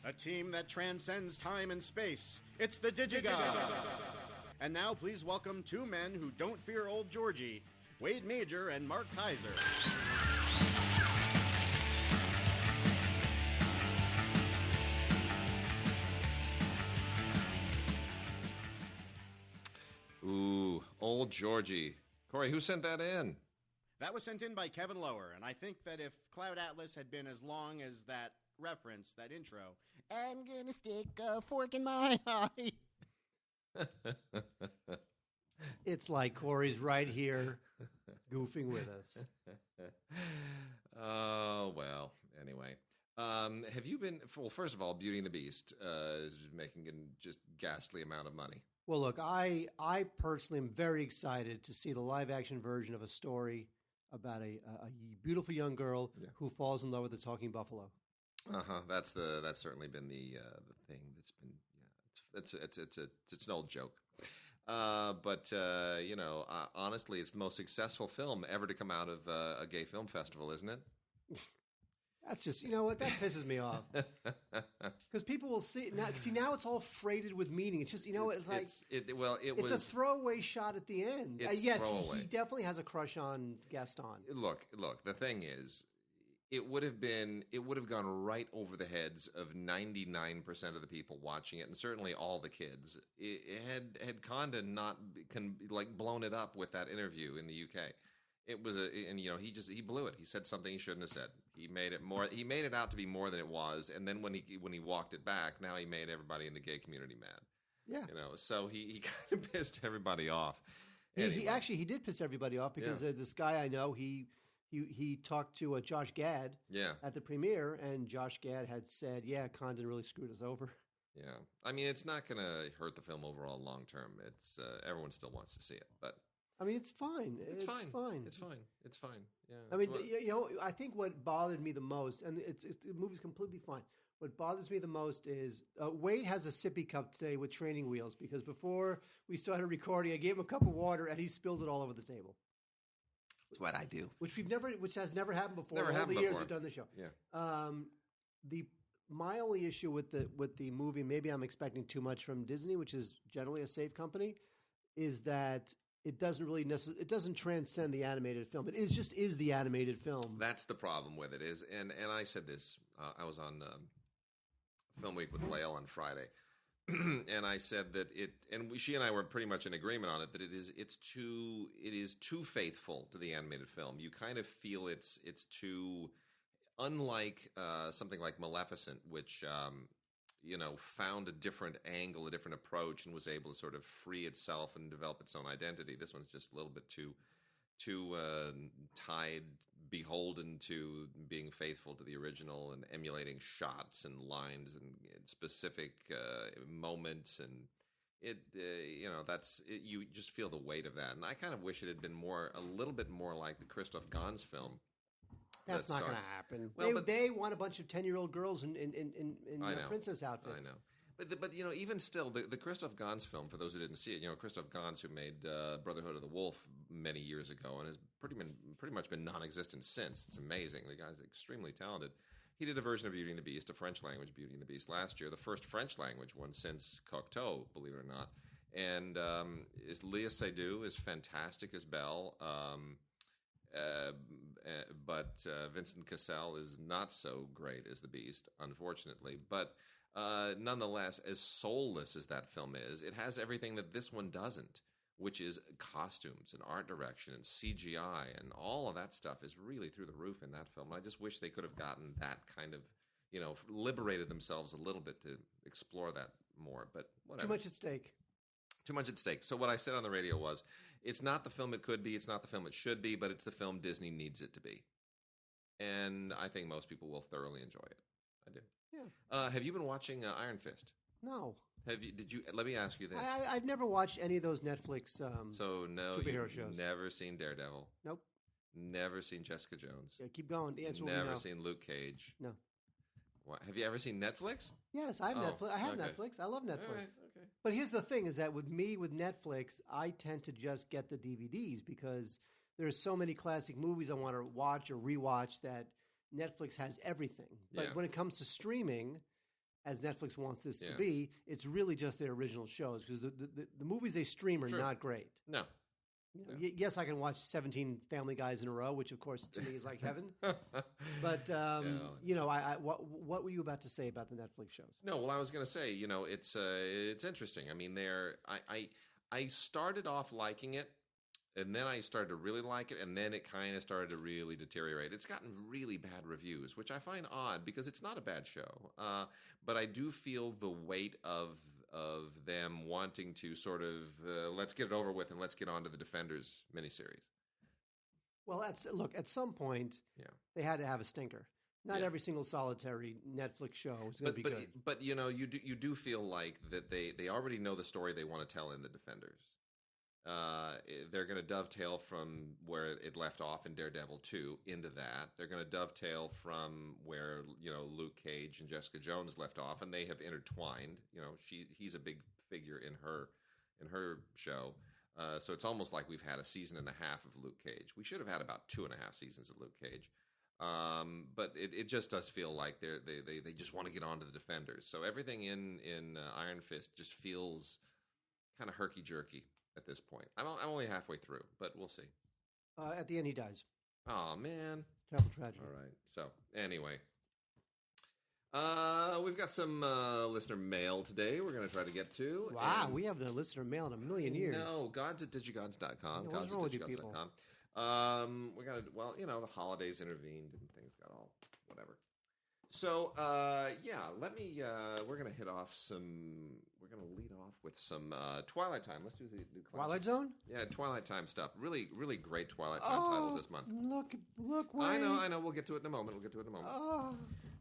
A team that transcends time and space. It's the DigiGods. And now please welcome two men who don't fear old Georgie, Wade Major and Mark Kaiser. Ooh, old Georgie. Corey, who sent that in? That was sent in by Kevin Lower, and I think that if Cloud Atlas had been as long as that reference, that intro, I'm gonna stick a fork in my eye. It's like Corey's right here goofing with us. Oh, well, anyway. Have you been, well, first of all, Beauty and the Beast is making a just ghastly amount of money. Well, look, I personally am very excited to see the live-action version of a story about a beautiful young girl who falls in love with a talking buffalo. That's certainly been the thing that's been it's an old joke. But honestly, it's the most successful film ever to come out of a gay film festival, isn't it? That's just, you know what, that pisses me off. Because people will see now it's all freighted with meaning. It's just, it's a throwaway shot at the end. Yes, he definitely has a crush on Gaston. Look, the thing is, it would have gone right over the heads of 99% of the people watching it, and certainly all the kids. Had Condon not blown it up with that interview in the UK. It was he blew it. He said something he shouldn't have said. He made it out to be more than it was, and then when he walked it back, now he made everybody in the gay community mad. Yeah. So he kind of pissed everybody off. Anyway. He did piss everybody off because this guy I know, he talked to Josh Gad at the premiere, and Josh Gad had said, Condon really screwed us over. Yeah. I mean, it's not going to hurt the film overall long term. It's everyone still wants to see it, but I mean, it's fine. It's fine. It's fine. Yeah. I mean, I think what bothered me the most, and the movie's completely fine. What bothers me the most is Wade has a sippy cup today with training wheels because before we started recording, I gave him a cup of water and he spilled it all over the table. That's what I do. Which has never happened before. Never happened years before. we've done the show. Yeah. My only issue with the movie, maybe I'm expecting too much from Disney, which is generally a safe company, is that it doesn't really it doesn't transcend the animated film. It is the animated film. That's the problem with it is, and I said this. I was on Film Week with Lael on Friday, and I said that she and I were pretty much in agreement on it that it is too faithful to the animated film. You kind of feel it's too unlike something like Maleficent, which found a different angle, a different approach, and was able to sort of free itself and develop its own identity. This one's just a little bit too beholden to being faithful to the original and emulating shots and lines and specific moments, and you just feel the weight of that. And I kind of wish it had been a little bit more like the Christoph Gans film. That's not going to happen. Well, they want a bunch of 10-year-old girls in princess outfits. I know. But even still, the Christoph Gans film, for those who didn't see it, Christoph Gans, who made Brotherhood of the Wolf many years ago and has pretty much been non-existent since. It's amazing. The guy's extremely talented. He did a version of Beauty and the Beast, a French language Beauty and the Beast last year, the first French language one since Cocteau, believe it or not. And Léa Seydoux is fantastic as Belle. But Vincent Cassel is not so great as the Beast, unfortunately. But nonetheless, as soulless as that film is, it has everything that this one doesn't, which is costumes and art direction and CGI, and all of that stuff is really through the roof in that film. I just wish they could have gotten that kind of, liberated themselves a little bit to explore that more. But whatever. Too much at stake. Too much at stake. So what I said on the radio was, it's not the film it could be, it's not the film it should be, but it's the film Disney needs it to be. And I think most people will thoroughly enjoy it. I do. Yeah. Have you been watching Iron Fist? No. Did you? Let me ask you this. I've never watched any of those Netflix superhero shows. Never seen Daredevil? Nope. Never seen Jessica Jones? Yeah, keep going. The answer will be no. Never seen Luke Cage? No. Have you ever seen Netflix? Yes, I have Netflix. I have Netflix. I love Netflix. Right, okay. But here's the thing: is that with Netflix, I tend to just get the DVDs because there's so many classic movies I want to watch or rewatch that Netflix has everything. But when it comes to streaming, as Netflix wants this to be, it's really just their original shows because the movies they stream are not great. No. Yes, I can watch 17 Family Guys in a row, which of course to me is like heaven. But what were you about to say about the Netflix shows? No, well, I was going to say, it's interesting. I mean, I started off liking it, and then I started to really like it, and then it kind of started to really deteriorate. It's gotten really bad reviews, which I find odd because it's not a bad show. But I do feel the weight of them wanting to sort of let's get it over with and let's get on to the Defenders miniseries. Well, at some point, they had to have a stinker. Not every single solitary Netflix show is going to be good. But you do feel like that they already know the story they want to tell in the Defenders. They're going to dovetail from where it left off in Daredevil 2 into that. They're going to dovetail from where Luke Cage and Jessica Jones left off, and they have intertwined. He's a big figure in her show, so it's almost like we've had a season and a half of Luke Cage. We should have had about 2.5 seasons of Luke Cage, but it just does feel like they just want to get on to the Defenders. So everything in Iron Fist just feels kind of herky jerky. At this point, I'm only halfway through, but we'll see. At the end, he dies. Oh man, terrible tragedy. All right. So anyway, we've got some listener mail today. We're going to try to get to. Wow, we have the listener mail in a million years. No, gods at DigiGods.com. What's wrong with you people? We got to. Well, the holidays intervened and things got all whatever. So, let me, we're going to hit off we're going to lead off with some Twilight Time. Let's do the Twilight Zone? Yeah, Twilight Time stuff. Really, really great Twilight Time titles this month. Look, wait. I know. We'll get to it in a moment.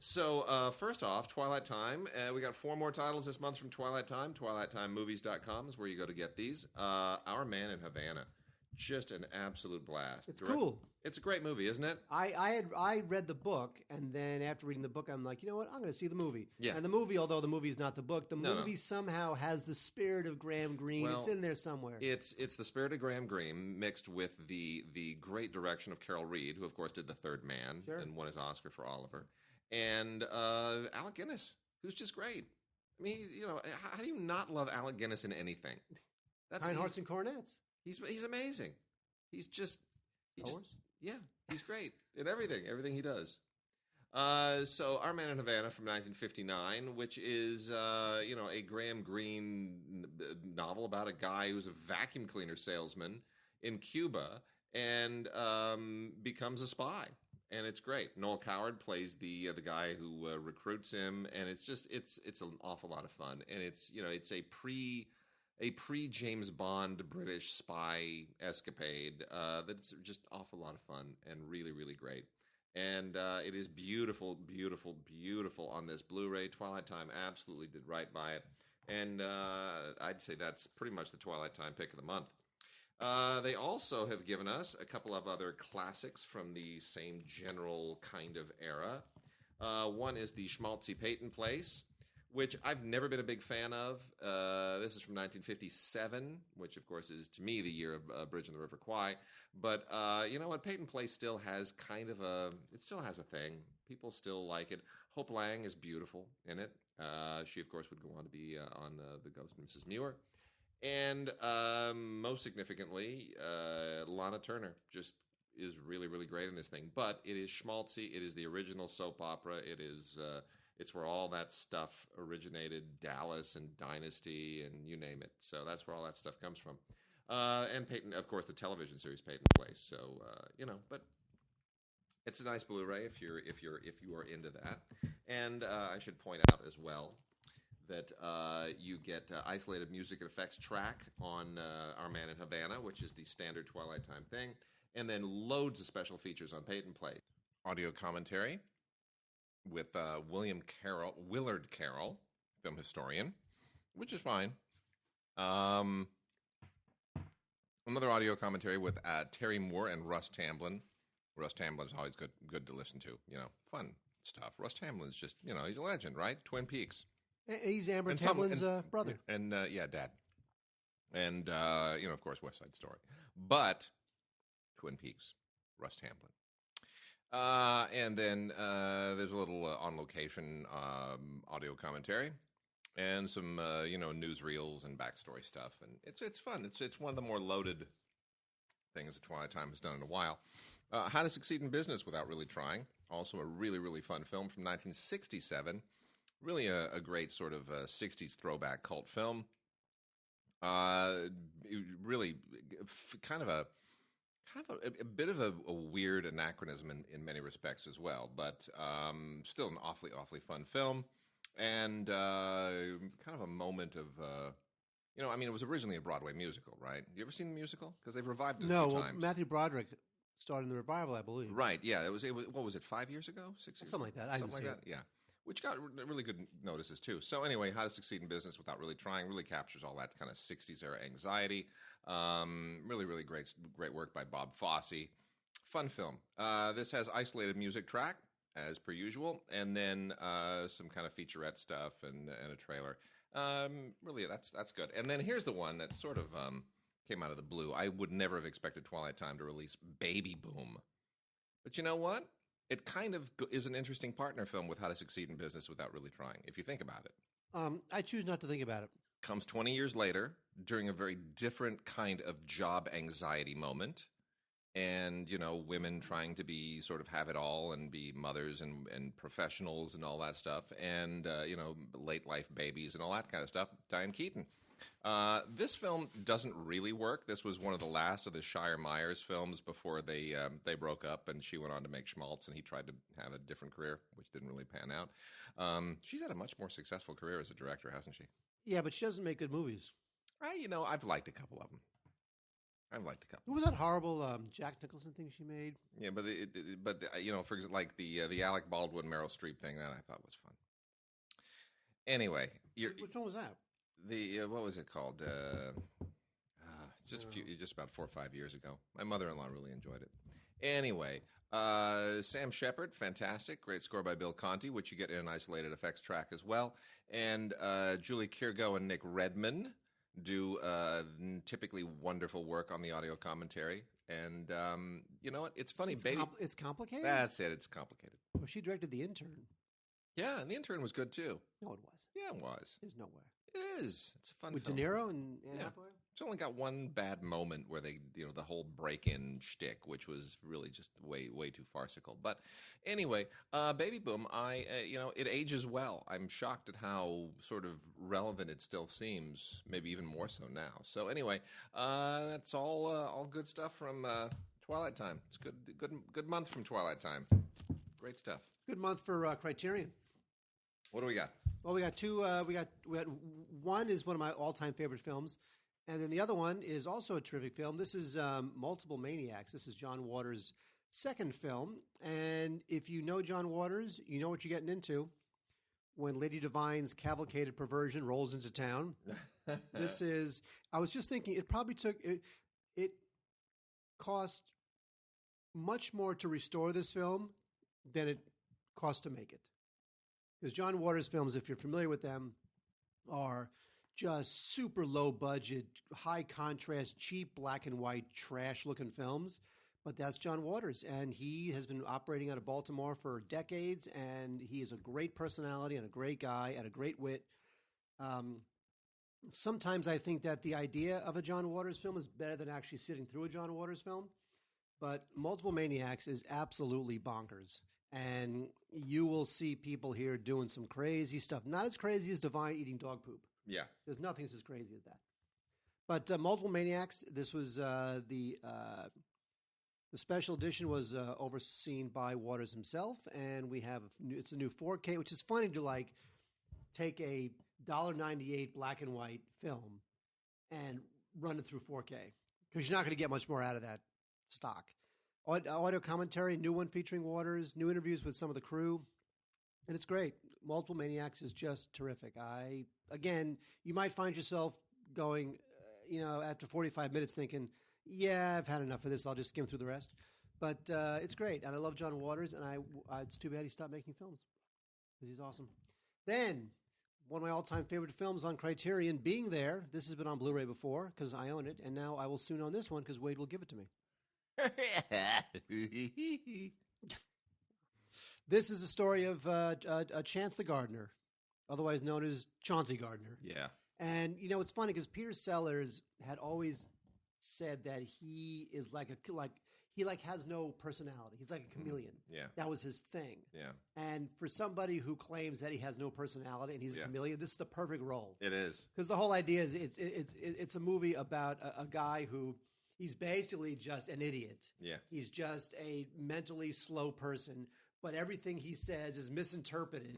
So, first off, Twilight Time. We got 4 more titles this month from Twilight Time. TwilightTimeMovies.com is where you go to get these. Our Man in Havana. Just an absolute blast. It's cool. It's a great movie, isn't it? I read the book, and then after reading the book, I'm like, you know what? I'm going to see the movie. Yeah. And the movie, although the movie is not the book, the movie somehow has the spirit of Graham Greene. Well, it's in there somewhere. It's the spirit of Graham Greene mixed with the great direction of Carol Reed, who of course did The Third Man and won his Oscar for Oliver, and Alec Guinness, who's just great. I mean, how do you not love Alec Guinness in anything? Kind Hearts and Coronets. He's amazing. He's great in everything he does. So Our Man in Havana from 1959, which is a Graham Greene novel about a guy who's a vacuum cleaner salesman in Cuba and becomes a spy, and it's great. Noel Coward plays the guy who recruits him, and it's an awful lot of fun, and it's pre James Bond British spy escapade that's just awful lot of fun and really, really great. And it is beautiful, beautiful, beautiful on this Blu-ray. Twilight Time absolutely did right by it. And I'd say that's pretty much the Twilight Time pick of the month. They also have given us a couple of other classics from the same general kind of era. One is the Schmaltzy Peyton Place, which I've never been a big fan of. This is from 1957, which, of course, is, to me, the year of Bridge on the River Kwai. But you know what? Peyton Place still has it still has a thing. People still like it. Hope Lang is beautiful in it. She, of course, would go on to be on The Ghost of Mrs. Muir. And most significantly, Lana Turner just is really, really great in this thing. But it is schmaltzy. It is the original soap opera. It is... It's where all that stuff originated, Dallas and Dynasty and you name it. So that's where all that stuff comes from. And Peyton, of course, the television series Peyton Place. So but it's a nice Blu-ray if you are into that. And I should point out as well that you get isolated music and effects track on Our Man in Havana, which is the standard Twilight Time thing, and then loads of special features on Peyton Place. Audio commentary with Willard Carroll, film historian, which is fine. Another audio commentary with Terry Moore and Russ Tamblyn. Russ Tamblyn is always good to listen to. Fun stuff. Russ Tamlin's just, he's a legend, right? Twin Peaks. He's Amber Tamlin's brother. And, dad. And, of course, West Side Story. But Twin Peaks, Russ Tamblyn. And then there's a little on-location audio commentary and some, newsreels and backstory stuff. And it's fun. It's one of the more loaded things that Twilight Time has done in a while. How to Succeed in Business Without Really Trying. Also a really, really fun film from 1967. Really a great sort of 60s throwback cult film. Really kind of a bit of a weird anachronism in many respects as well, but still an awfully fun film, and kind of a moment of it was originally a Broadway musical, right? You ever seen the musical? Because they've revived it a few times. Matthew Broderick started in the revival, I believe. Right? Yeah, it was. What was it? 5 years ago? 6 years? Something like that. Something like that. Yeah. Which got really good notices, too. So anyway, How to Succeed in Business Without Really Trying really captures all that kind of 60s-era anxiety. Really, really great work by Bob Fosse. Fun film. This has isolated music track, as per usual, and then some kind of featurette stuff and a trailer. Really, that's good. And then here's the one that sort of came out of the blue. I would never have expected Twilight Time to release Baby Boom. But you know what? It kind of is an interesting partner film with How to Succeed in Business Without Really Trying, if you think about it. I choose not to think about it. Comes 20 years later, during a very different kind of job anxiety moment. And, women trying to be sort of have it all and be mothers and professionals and all that stuff. And, late life babies and all that kind of stuff. Diane Keaton. This film doesn't really work. This was one of the last of the Shire Myers films before they broke up, and she went on to make Schmaltz, and he tried to have a different career, which didn't really pan out. She's had a much more successful career as a director, hasn't she? Yeah, but she doesn't make good movies. I've liked a couple of them. What was that horrible Jack Nicholson thing she made? Yeah, but for example, like the Alec Baldwin Meryl Streep thing, that I thought was fun. Anyway, which one was that? What was it called? Just about 4 or 5 years ago. My mother-in-law really enjoyed it. Anyway, Sam Shepard, fantastic, great score by Bill Conti, which you get in an isolated effects track as well. And Julie Kirgo and Nick Redman do typically wonderful work on the audio commentary. And you know what? It's funny, it's complicated? That's it. It's complicated. Well, she directed The Intern. Yeah, and The Intern was good, too. No, it was. Yeah, it was. There's no way. It is. It's a fun With film. De Niro and Anne Hathaway? It's only got one bad moment where they, the whole break-in shtick, which was really just way too farcical. But anyway, Baby Boom, it ages well. I'm shocked at how sort of relevant it still seems, maybe even more so now. So anyway, that's all good stuff from Twilight Time. It's good month from Twilight Time. Great stuff. Good month for Criterion. What do we got? Well, we got two. We got one is one of my all-time favorite films, and then the other one is also a terrific film. This is Multiple Maniacs. This is John Waters' second film, and if you know John Waters, you know what you're getting into when Lady Divine's cavalcaded perversion rolls into town. This is. I was just thinking, it probably took it cost much more to restore this film than it cost to make it. Because John Waters films, if you're familiar with them, are just super low budget, high contrast, cheap black and white, trash looking films. But that's John Waters, and he has been operating out of Baltimore for decades, and he is a great personality and a great guy and a great wit. Sometimes I think that the idea of a John Waters film is better than actually sitting through a John Waters film. But Multiple Maniacs is absolutely bonkers. And you will see people here doing some crazy stuff. Not as crazy as Divine eating dog poop. Yeah. There's nothing as crazy as that. But Multiple Maniacs, this was the special edition was overseen by Waters himself. And we have, it's a new 4K, which is funny to take a $1.98 black and white film and run it through 4K. Because you're not going to get much more out of that stock. Audio commentary, new one featuring Waters, new interviews with some of the crew, and it's great. Multiple Maniacs is just terrific. Again, you might find yourself going, after 45 minutes thinking, yeah, I've had enough of this, I'll just skim through the rest. But it's great, and I love John Waters, and it's too bad he stopped making films because he's awesome. Then, one of my all-time favorite films on Criterion, Being There. This has been on Blu-ray before because I own it, and now I will soon own this one because Wade will give it to me. This is the story of Chance the Gardener, otherwise known as Chauncey Gardner. Yeah. And, you know, it's funny because Peter Sellers had always said that he is he has no personality. He's like a chameleon. Yeah. That was his thing. Yeah. And for somebody who claims that he has no personality and he's a chameleon, this is the perfect role. It is. Because the whole idea is it's a movie about a guy who he's basically just an idiot. Yeah. He's just a mentally slow person, but everything he says is misinterpreted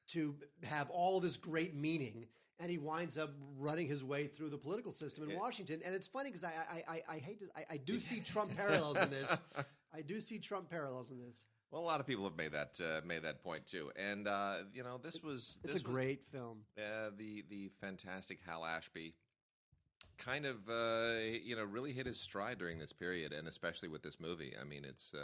to have all this great meaning. And he winds up running his way through the political system in Washington. And it's funny because I do see Trump parallels in this. I do see Trump parallels in this. Well, a lot of people have made that point too. And it's a great film. The fantastic Hal Ashby kind of really hit his stride during this period, and especially with this movie. I mean, it's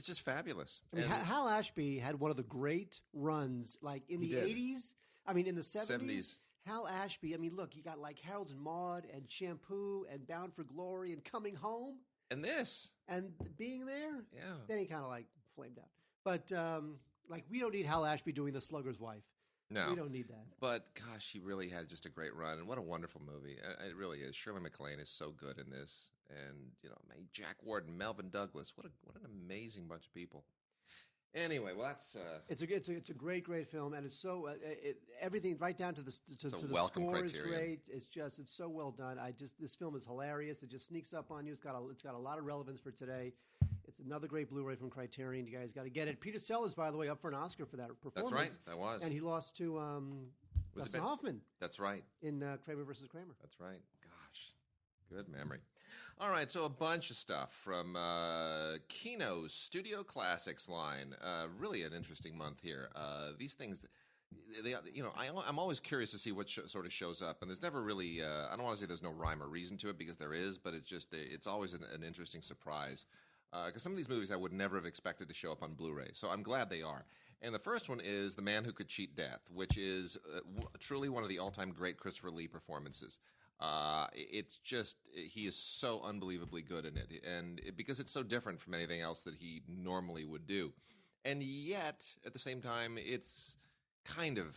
just fabulous. I mean, Hal Ashby had one of the great runs, like in the 80s. I mean, in the 70s, Hal Ashby, I mean, look, you got like Harold and Maude and Shampoo and Bound for Glory and Coming Home. And this. And Being There. Yeah. Then he kind of like flamed out. But we don't need Hal Ashby doing The Slugger's Wife. No. We don't need that. But gosh, he really had just a great run. And what a wonderful movie. It really is. Shirley MacLaine is so good in this. And, Jack Warden, Melvin Douglas. What an amazing bunch of people. Anyway, well, that's it's a great film, and it's so everything right down to the score is great. It's so well done. This film is hilarious. It just sneaks up on you. It's got a lot of relevance for today. It's another great Blu-ray from Criterion. You guys got to get it. Peter Sellers, by the way, up for an Oscar for that performance. That's right. That was, and he lost to Dustin Hoffman. That's right. In Kramer versus Kramer. That's right. Gosh, good memory. All right, so a bunch of stuff from Kino's Studio Classics line. Really an interesting month here. These things, I'm always curious to see what sort of shows up, and there's never really. I don't want to say there's no rhyme or reason to it because there is, but it's always an interesting surprise. Because some of these movies I would never have expected to show up on Blu-ray, so I'm glad they are. And the first one is The Man Who Could Cheat Death, which is truly one of the all-time great Christopher Lee performances. It's just he is so unbelievably good in it, and because it's so different from anything else that he normally would do, and yet at the same time it's kind of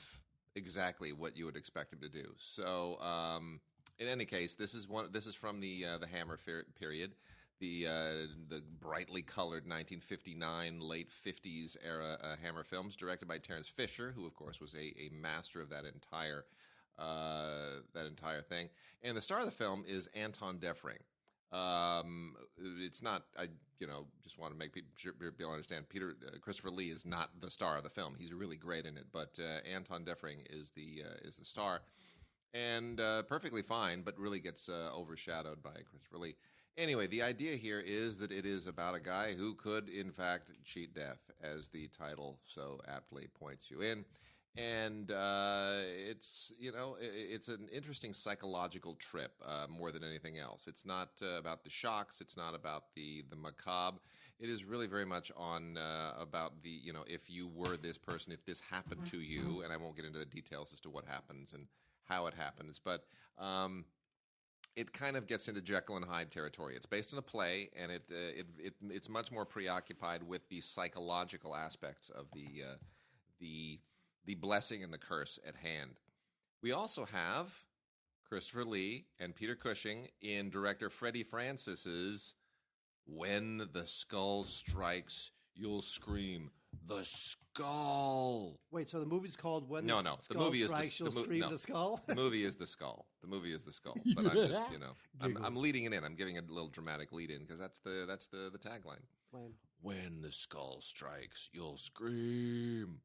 exactly what you would expect him to do. So in any case, this is from the Hammer period, the brightly colored 1959 late 50s era Hammer films, directed by Terence Fisher, who of course was a master of that entire thing. And the star of the film is Anton Defring. It's not, just want to make people understand, Christopher Lee is not the star of the film. He's really great in it, but Anton Defring is the star. And perfectly fine, but really gets overshadowed by Christopher Lee. Anyway, the idea here is that it is about a guy who could, in fact, cheat death, as the title so aptly points you in. And it's an interesting psychological trip more than anything else. It's not about the shocks. It's not about the macabre. It is really very much on about if you were this person, if this happened to you, and I won't get into the details as to what happens and how it happens, but it kind of gets into Jekyll and Hyde territory. It's based on a play, and it's much more preoccupied with the psychological aspects of the blessing and the curse at hand. We also have Christopher Lee and Peter Cushing in director Freddie Francis's When the Skull Strikes, You'll Scream. The Skull. Wait, so the movie's called When the Skull movie Strikes, You'll Scream the Skull? The movie is The Skull. The movie is The Skull. But I'm just, I'm leading it in. I'm giving a little dramatic lead in because that's the tagline. When the skull strikes, you'll scream.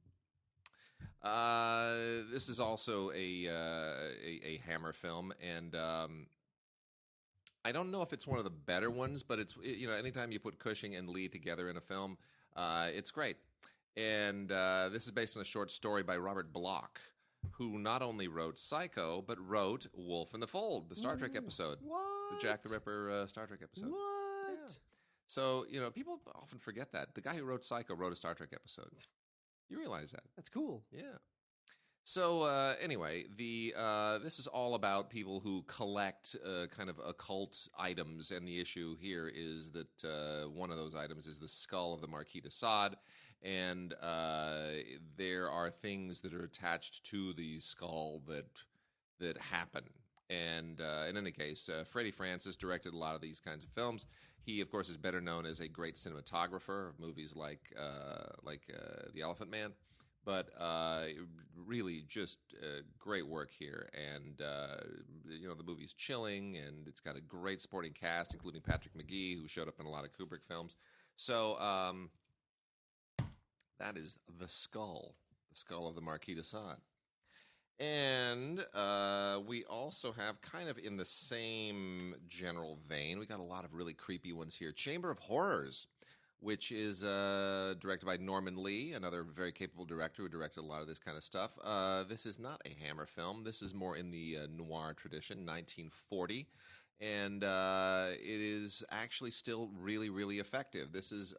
This is also a Hammer film, and I don't know if it's one of the better ones, but it's anytime you put Cushing and Lee together in a film, it's great. And this is based on a short story by Robert Bloch, who not only wrote Psycho, but wrote Wolf in the Fold, the Star Trek episode. What? The Jack the Ripper Star Trek episode. What? Yeah. So, people often forget that. The guy who wrote Psycho wrote a Star Trek episode. You realize that? That's cool. Yeah. So, anyway, this is all about people who collect kind of occult items, and the issue here is that one of those items is the skull of the Marquis de Sade, and there are things that are attached to the skull that happen. And in any case, Freddie Francis directed a lot of these kinds of films. He, of course, is better known as a great cinematographer of movies like The Elephant Man. But really just great work here. And, the movie's chilling, and it's got a great supporting cast, including Patrick McGee, who showed up in a lot of Kubrick films. So that is the skull of the Marquis de Sade. And we also have, kind of in the same general vein, we got a lot of really creepy ones here. Chamber of Horrors, which is directed by Norman Lee, another very capable director who directed a lot of this kind of stuff. This is not a Hammer film. This is more in the noir tradition, 1940. And it is actually still really, really effective. This is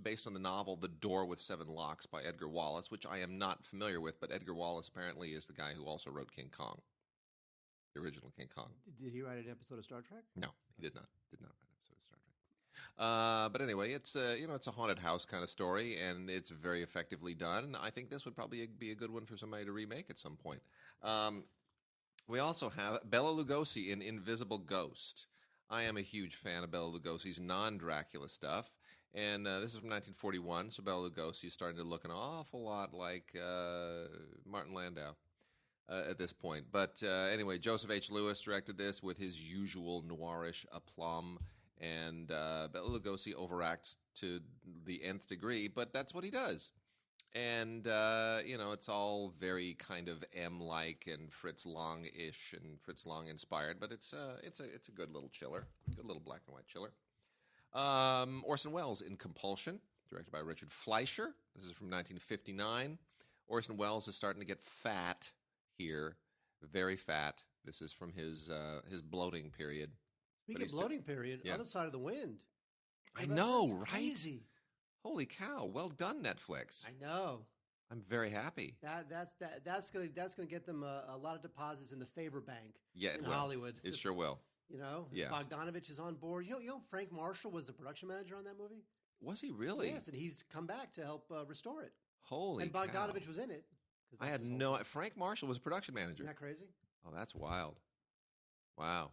based on the novel The Door with Seven Locks by Edgar Wallace, which I am not familiar with, but Edgar Wallace apparently is the guy who also wrote King Kong, the original King Kong. Did he write an episode of Star Trek? No, he did not. Did not write an episode of Star Trek. But anyway, it's it's a haunted house kind of story, and it's very effectively done. I think this would probably be a good one for somebody to remake at some point. We also have Bela Lugosi in Invisible Ghost. I am a huge fan of Bela Lugosi's non-Dracula stuff, and this is from 1941, so Bela Lugosi is starting to look an awful lot like Martin Landau at this point. But anyway, Joseph H. Lewis directed this with his usual noirish aplomb, and Bela Lugosi overacts to the nth degree, but that's what he does. And, it's all very kind of M-like and Fritz Lang-ish and Fritz Lang-inspired, but it's a good little chiller, good little black and white chiller. Orson Welles in Compulsion, directed by Richard Fleischer. This is from 1959. Orson Welles is starting to get fat here, very fat. This is from his bloating period. Speaking of bloating period, Other Side of the Wind. I know, right? Crazy. Holy cow! Well done, Netflix. I know. I'm very happy. That's gonna get them a lot of deposits in the favor bank. Yeah, in Hollywood. It sure will. Yeah. Bogdanovich is on board. You know, Frank Marshall was the production manager on that movie. Was he really? Yes, and he's come back to help restore it. Holy and Bogdanovich was in it. I had no. Frank Marshall was a production manager. Isn't that crazy? Oh, that's wild. Wow.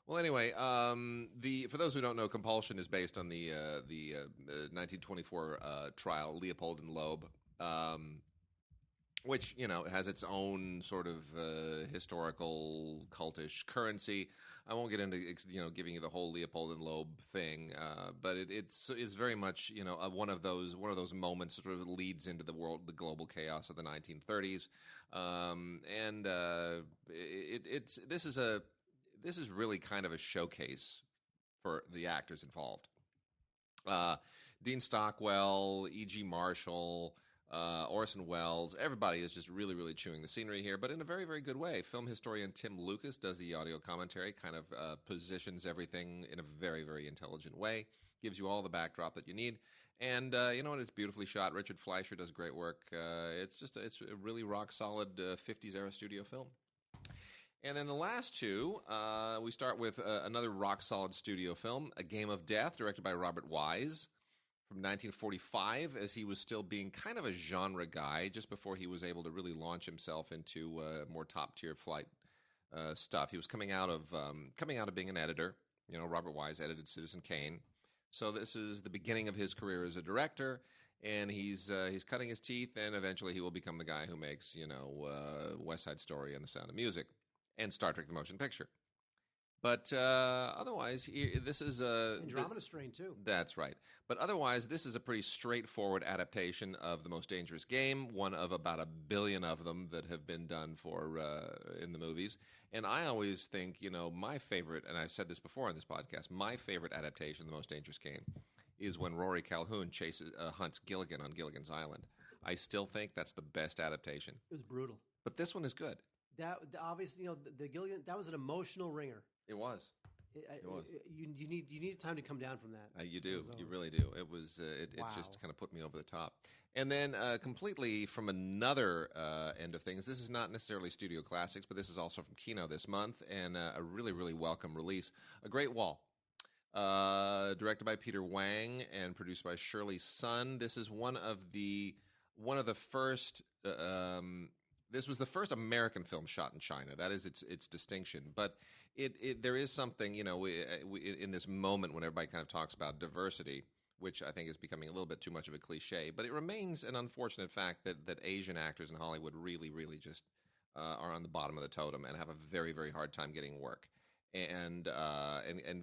Well, anyway, for those who don't know, Compulsion is based on the 1924 trial, Leopold and Loeb, which has its own sort of historical cultish currency. I won't get into giving you the whole Leopold and Loeb thing, but it's very much one of those moments that sort of leads into the global chaos of the 1930s, and this is really kind of a showcase for the actors involved. Dean Stockwell, E.G. Marshall, Orson Welles, everybody is just really, really chewing the scenery here, but in a very, very good way. Film historian Tim Lucas does the audio commentary, kind of positions everything in a very, very intelligent way, gives you all the backdrop that you need, and it's beautifully shot. Richard Fleischer does great work. It's a really rock-solid 50s-era studio film. And then the last two, we start with another rock-solid studio film, A Game of Death, directed by Robert Wise, from 1945, as he was still being kind of a genre guy, just before he was able to really launch himself into more top-tier flight stuff. He was coming out of being an editor. Robert Wise edited Citizen Kane. So this is the beginning of his career as a director, and he's cutting his teeth, and eventually he will become the guy who makes, West Side Story and The Sound of Music. And Star Trek: The Motion Picture. But otherwise, this is a... Andromeda Strain, too. That's right. But otherwise, this is a pretty straightforward adaptation of The Most Dangerous Game, one of about 1 billion of them that have been done in the movies. And I always think, my favorite, and I've said this before on this podcast, my favorite adaptation of The Most Dangerous Game is when Rory Calhoun hunts Gilligan on Gilligan's Island. I still think that's the best adaptation. It was brutal. But this one is good. That obviously, the Gilligan, that was an emotional ringer. It was. It was. You need time to come down from that. You do. You really do. It was. It just kind of put me over the top. And then completely from another end of things, this is not necessarily Studio Classics, but this is also from Kino this month, and a really, really welcome release. A Great Wall. Directed by Peter Wang and produced by Shirley Sun. This is one of the first. This was the first American film shot in China. That is its distinction. But there is something, in this moment when everybody kind of talks about diversity, which I think is becoming a little bit too much of a cliche. But it remains an unfortunate fact that Asian actors in Hollywood really, really just are on the bottom of the totem and have a very, very hard time getting work. And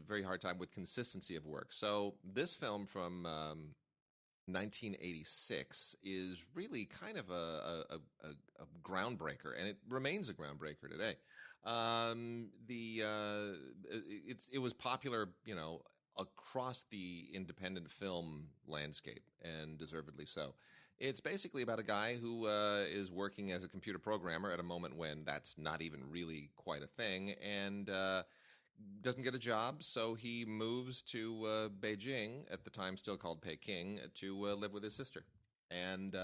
very hard time with consistency of work. So this film from 1986 is really kind of a groundbreaker, and it remains a groundbreaker today. It was popular, across the independent film landscape, and deservedly so. It's basically about a guy who is working as a computer programmer at a moment when that's not even really quite a thing, and doesn't get a job, so he moves to Beijing, at the time still called Peking, to live with his sister. And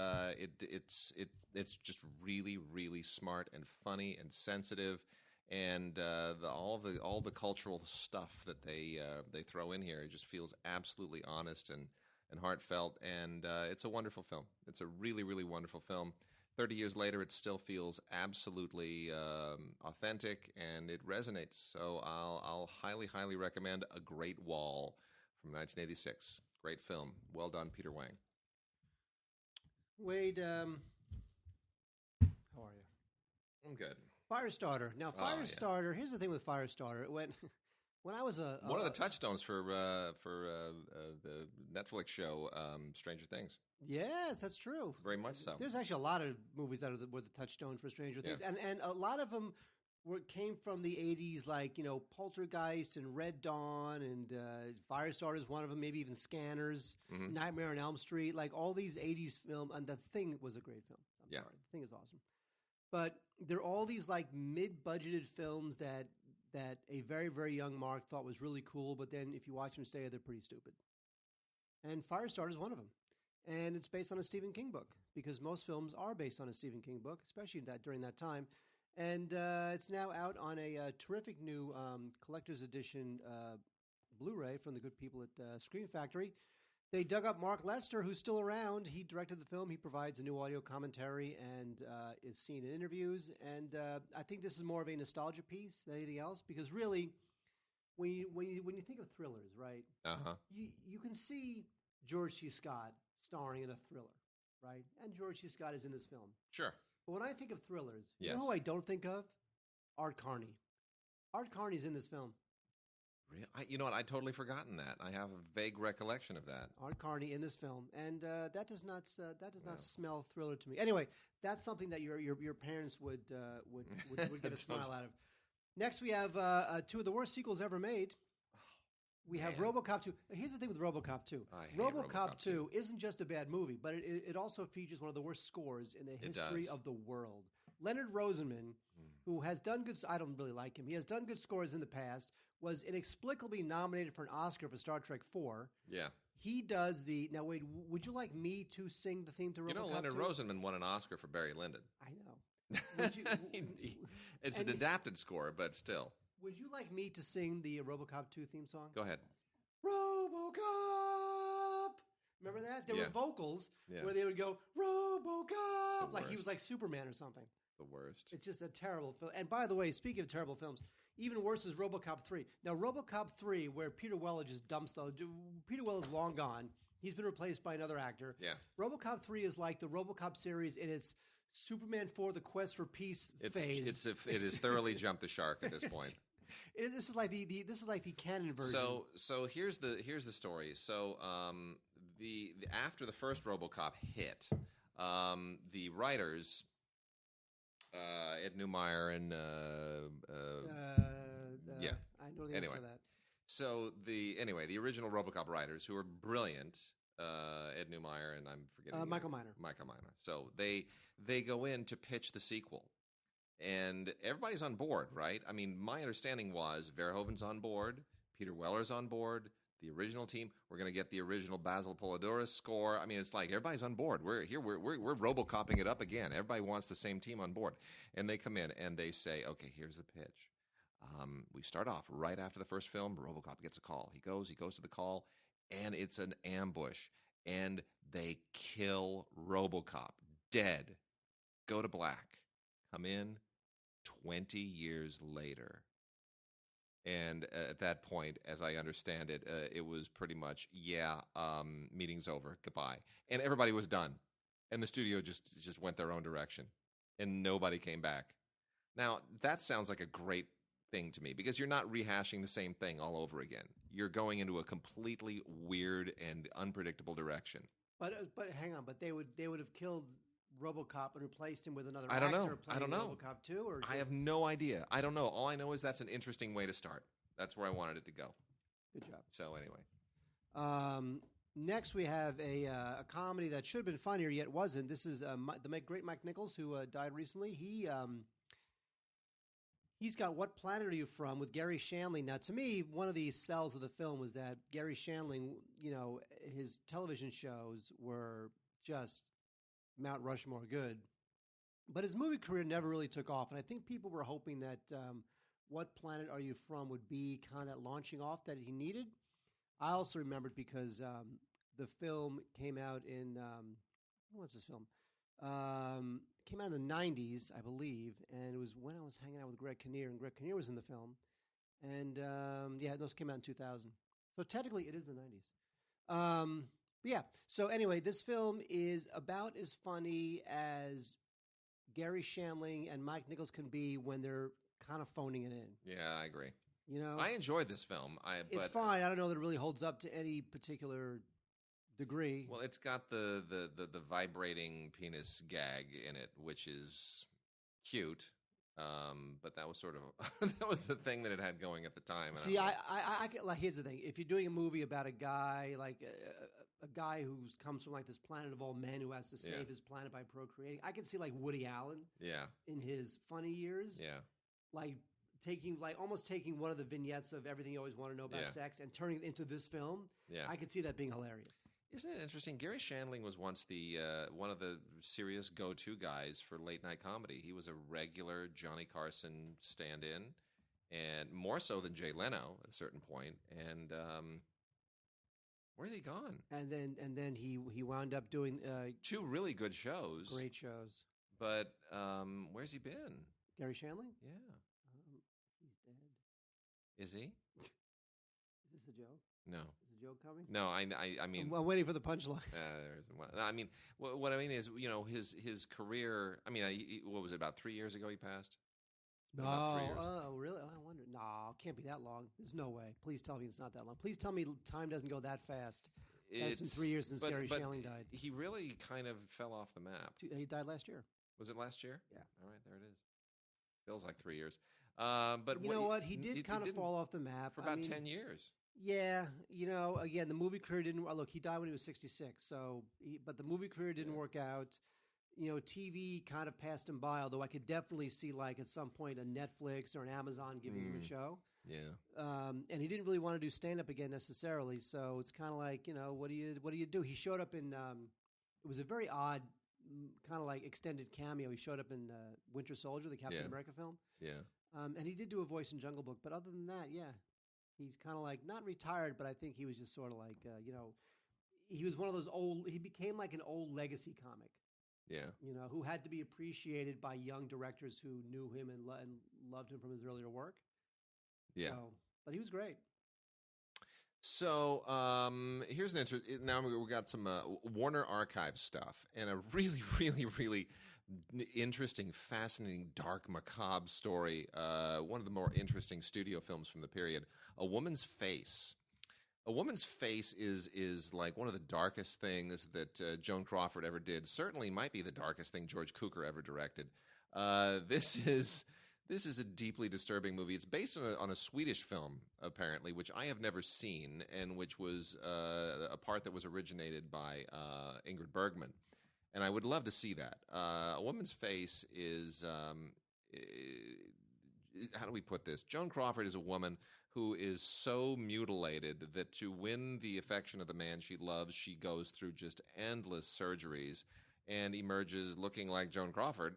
it's just really, really smart and funny and sensitive, and all the cultural stuff that they throw in here, it just feels absolutely honest and heartfelt, and it's a wonderful film. It's a really, really wonderful film. 30 years later, it still feels absolutely authentic, and it resonates. So I'll highly, highly recommend A Great Wall from 1986. Great film. Well done, Peter Wang. Wade, how are you? I'm good. Firestarter. Now, Firestarter, here's the thing with Firestarter. When I was one of the touchstones for the Netflix show Stranger Things. Yes, that's true. Very much so. There's actually a lot of movies that were the touchstones for Stranger Things, and a lot of them came from the 80s, like Poltergeist and Red Dawn, and Firestarter is one of them. Maybe even Scanners, Nightmare on Elm Street, like all these 80s films. And The Thing was a great film. I'm sorry, The Thing is awesome. But they're all these like mid-budgeted films that a very, very young Mark thought was really cool, but then if you watch them stay, they're pretty stupid. And Firestarter is one of them. And it's based on a Stephen King book, because most films are based on a Stephen King book, especially during that time. And it's now out on a terrific new collector's edition Blu-ray from the good people at Screen Factory. They dug up Mark Lester, who's still around. He directed the film. He provides a new audio commentary and is seen in interviews. And I think this is more of a nostalgia piece than anything else, because really, when you think of thrillers, right? You can see George C. Scott starring in a thriller, right? And George C. Scott is in this film. Sure. But when I think of thrillers, you know who I don't think of? Art Carney. Art Carney's in this film. Really? You know what? I'd totally forgotten that. I have a vague recollection of that. Art Carney in this film, and that does not smell thriller to me. Anyway, that's something that your parents would get a smile out of. Next, we have two of the worst sequels ever made. We have RoboCop 2. Here's the thing with RoboCop 2. RoboCop 2 isn't just a bad movie, but it also features one of the worst scores in the history of the world. Leonard Rosenman, who has done good... I don't really like him. He has done good scores in the past, was inexplicably nominated for an Oscar for Star Trek 4. Yeah. He does the... Now, wait, would you like me to sing the theme to RoboCop 2? Leonard Rosenman won an Oscar for Barry Lyndon. I know. Would you, it's an adapted score, but still. Would you like me to sing the RoboCop 2 theme song? Go ahead. RoboCop! Remember that? There were vocals where they would go, RoboCop! Like he was like Superman or something. The worst. It's just a terrible film. And by the way, speaking of terrible films, even worse is RoboCop 3. Now, RoboCop 3, where Peter Weller just dumps Peter Weller's long gone. He's been replaced by another actor. Yeah. RoboCop 3 is like the RoboCop series in its Superman 4, The Quest for Peace phase. It has thoroughly jumped the shark at this point. This is like the canon version. So here's the story. So the after the first RoboCop hit, the writers Ed Neumeyer and I know the answer to that. So the original RoboCop writers, who are brilliant, Ed Neumeyer and I'm forgetting Michael Miner. So they go in to pitch the sequel. And everybody's on board, right? I mean, my understanding was Verhoeven's on board, Peter Weller's on board. The original team. We're going to get the original Basil Polidorus score. I mean, it's like everybody's on board. We're here. We're RoboCopping it up again. Everybody wants the same team on board. And they come in and they say, okay, here's the pitch. We start off right after the first film. RoboCop gets a call. He goes to the call, and it's an ambush. And they kill RoboCop. Dead. Go to black. Come in 20 years later. And at that point, as I understand it, it was pretty much, meeting's over, goodbye. And everybody was done. And the studio just went their own direction. And nobody came back. Now, that sounds like a great thing to me, because you're not rehashing the same thing all over again. You're going into a completely weird and unpredictable direction. But hang on, but they would have killed RoboCop and replaced him with another actor playing RoboCop 2? Or I have no idea. I don't know. All I know is that's an interesting way to start. That's where I wanted it to go. Good job. So anyway. Next we have a comedy that should have been funnier yet wasn't. This is the great Mike Nichols, who died recently. He's got What Planet Are You From with Gary Shandling. Now, to me, one of the sells of the film was that Gary Shandling, his television shows were just Mount Rushmore good. But his movie career never really took off. And I think people were hoping that What Planet Are You From would be kind of launching off that he needed. I also remembered because the film came out in, what's this film? Came out in the 90s, I believe. And it was when I was hanging out with Greg Kinnear. And Greg Kinnear was in the film. And those came out in 2000. So technically it is the 90s. So anyway, this film is about as funny as Gary Shandling and Mike Nichols can be when they're kind of phoning it in. Yeah, I agree. I enjoyed this film. It's fine. I don't know that it really holds up to any particular degree. Well, it's got the vibrating penis gag in it, which is cute. But that was sort of that was the thing that it had going at the time. See, I here's the thing: if you're doing a movie about a guy like a guy who comes from like this planet of all men who has to save his planet by procreating, I can see like Woody Allen, in his funny years, almost taking one of the vignettes of everything you always want to know about sex and turning it into this film. Yeah, I could see that being hilarious. Isn't it interesting? Gary Shandling was once the one of the serious go-to guys for late-night comedy. He was a regular Johnny Carson stand-in, and more so than Jay Leno at a certain point. And where's he gone? And then he wound up doing two really good shows, great shows. But where's he been? Gary Shandling? Yeah, he's dead. Is he? Is this a joke? No. Joke coming? No, I mean, I'm waiting for the punchline. There isn't one. I mean, what I mean is, his career. I mean, what was it, about 3 years ago he passed? No, really? I wonder. No, it can't be that long. There's no way. Please tell me it's not that long. Please tell me time doesn't go that fast. It's been 3 years since Gary Shandling died. He really kind of fell off the map. He died last year. Was it last year? Yeah. All right, there it is. Feels like 3 years. But you know what? He did kind of fall off the map for about 10 years. Yeah, again, the movie career didn't. Look, he died when he was 66. But the movie career didn't work out. TV kind of passed him by. Although I could definitely see, like at some point, a Netflix or an Amazon giving him a show. Yeah. And he didn't really want to do stand up again necessarily. So it's kind of like, what do you do? He showed up in. It was a very odd, kind of like extended cameo. He showed up in Winter Soldier, the Captain America film. Yeah. And he did do a voice in Jungle Book, but other than that, he's kind of like not retired, but I think he was just sort of like, he was one of those he became like an old legacy comic. Yeah. Who had to be appreciated by young directors who knew him and loved him from his earlier work. Yeah. But he was great. So here's an now we got some Warner Archive stuff and a really, really, really interesting, fascinating, dark, macabre story. One of the more interesting studio films from the period. A Woman's Face. A Woman's Face is like one of the darkest things that Joan Crawford ever did. Certainly might be the darkest thing George Cukor ever directed. This is a deeply disturbing movie. It's based on a Swedish film, apparently, which I have never seen, and which was a part that was originated by Ingrid Bergman. And I would love to see that. A Woman's Face is how do we put this? Joan Crawford is a woman who is so mutilated that to win the affection of the man she loves, she goes through just endless surgeries and emerges looking like Joan Crawford.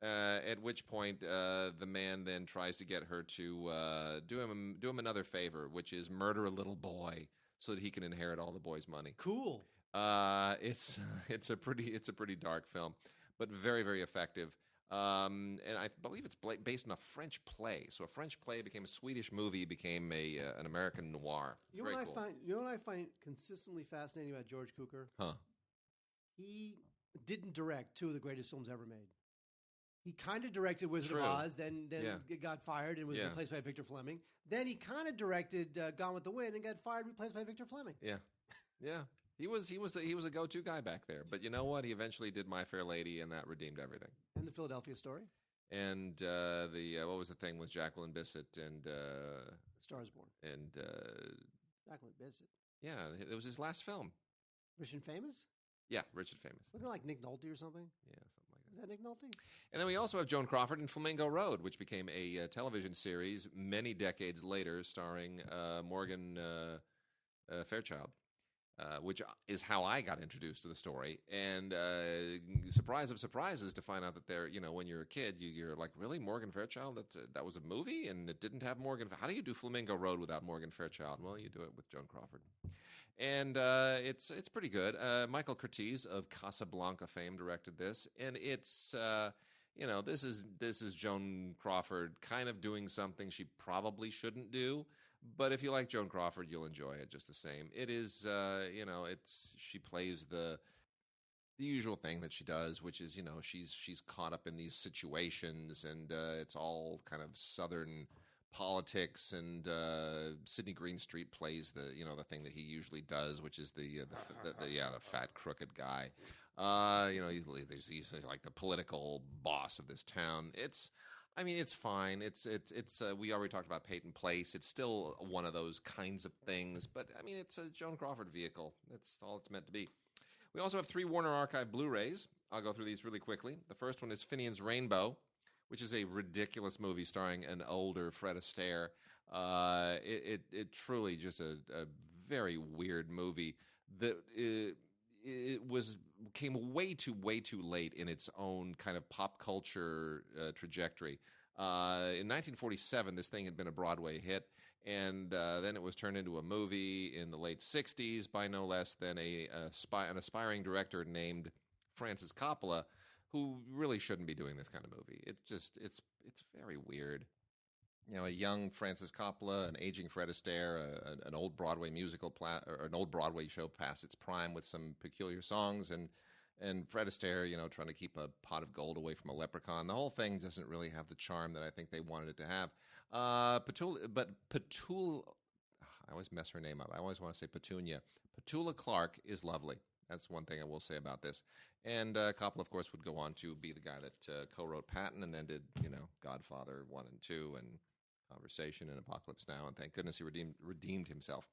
At which point, the man then tries to get her to do him another favor, which is murder a little boy so that he can inherit all the boy's money. Cool. It's a pretty dark film, but very, very effective. And I believe it's based on a French play. So a French play became a Swedish movie, became an American noir. You know what I find consistently fascinating about George Cukor? Huh? He didn't direct two of the greatest films ever made. He kind of directed Wizard of Oz, then got fired and was replaced by Victor Fleming. Then he kind of directed Gone with the Wind and got fired, replaced by Victor Fleming. Yeah. He was a go-to guy back there. But you know what? He eventually did My Fair Lady, and that redeemed everything. And The Philadelphia Story. And what was the thing with Jacqueline Bisset and Star is Born. And Jacqueline Bisset. Yeah, it was his last film. Rich and Famous? Yeah, Rich and Famous. Wasn't it like Nick Nolte or something? Yeah, something like that. Is that Nick Nolte? And then we also have Joan Crawford in Flamingo Road, which became a television series many decades later, starring Morgan Fairchild. Which is how I got introduced to the story. And surprise of surprises to find out that they're, when you're a kid, you're like, really, Morgan Fairchild? That was a movie and it didn't have Morgan. How do you do Flamingo Road without Morgan Fairchild? Well, you do it with Joan Crawford. And it's pretty good. Michael Curtiz of Casablanca fame directed this. And it's, this is Joan Crawford kind of doing something she probably shouldn't do. But if you like Joan Crawford, you'll enjoy it just the same. It is, she plays the usual thing that she does, which is, she's caught up in these situations, and it's all kind of Southern politics. And Sidney Greenstreet plays the thing that he usually does, which is the fat crooked guy. He's like the political boss of this town. It's fine. It's we already talked about Peyton Place. It's still one of those kinds of things, but it's a Joan Crawford vehicle. That's all it's meant to be. We also have 3 Warner Archive Blu-rays. I'll go through these really quickly. The first one is Finian's Rainbow, which is a ridiculous movie starring an older Fred Astaire. It truly just a very weird movie that came way too late in its own kind of pop culture trajectory. In 1947, this thing had been a Broadway hit, and then it was turned into a movie in the late 60s by no less than an aspiring director named Francis Coppola, who really shouldn't be doing this kind of movie. It's very weird. A young Francis Coppola, an aging Fred Astaire, an old Broadway musical or an old Broadway show past its prime with some peculiar songs, and Fred Astaire, trying to keep a pot of gold away from a leprechaun. The whole thing doesn't really have the charm that I think they wanted it to have. Petula, I always mess her name up. I always want to say Petunia. Petula Clark is lovely. That's one thing I will say about this. And Coppola, of course, would go on to be the guy that co-wrote Patton and then did, Godfather 1 and 2 and Conversation and Apocalypse Now, and thank goodness he redeemed himself.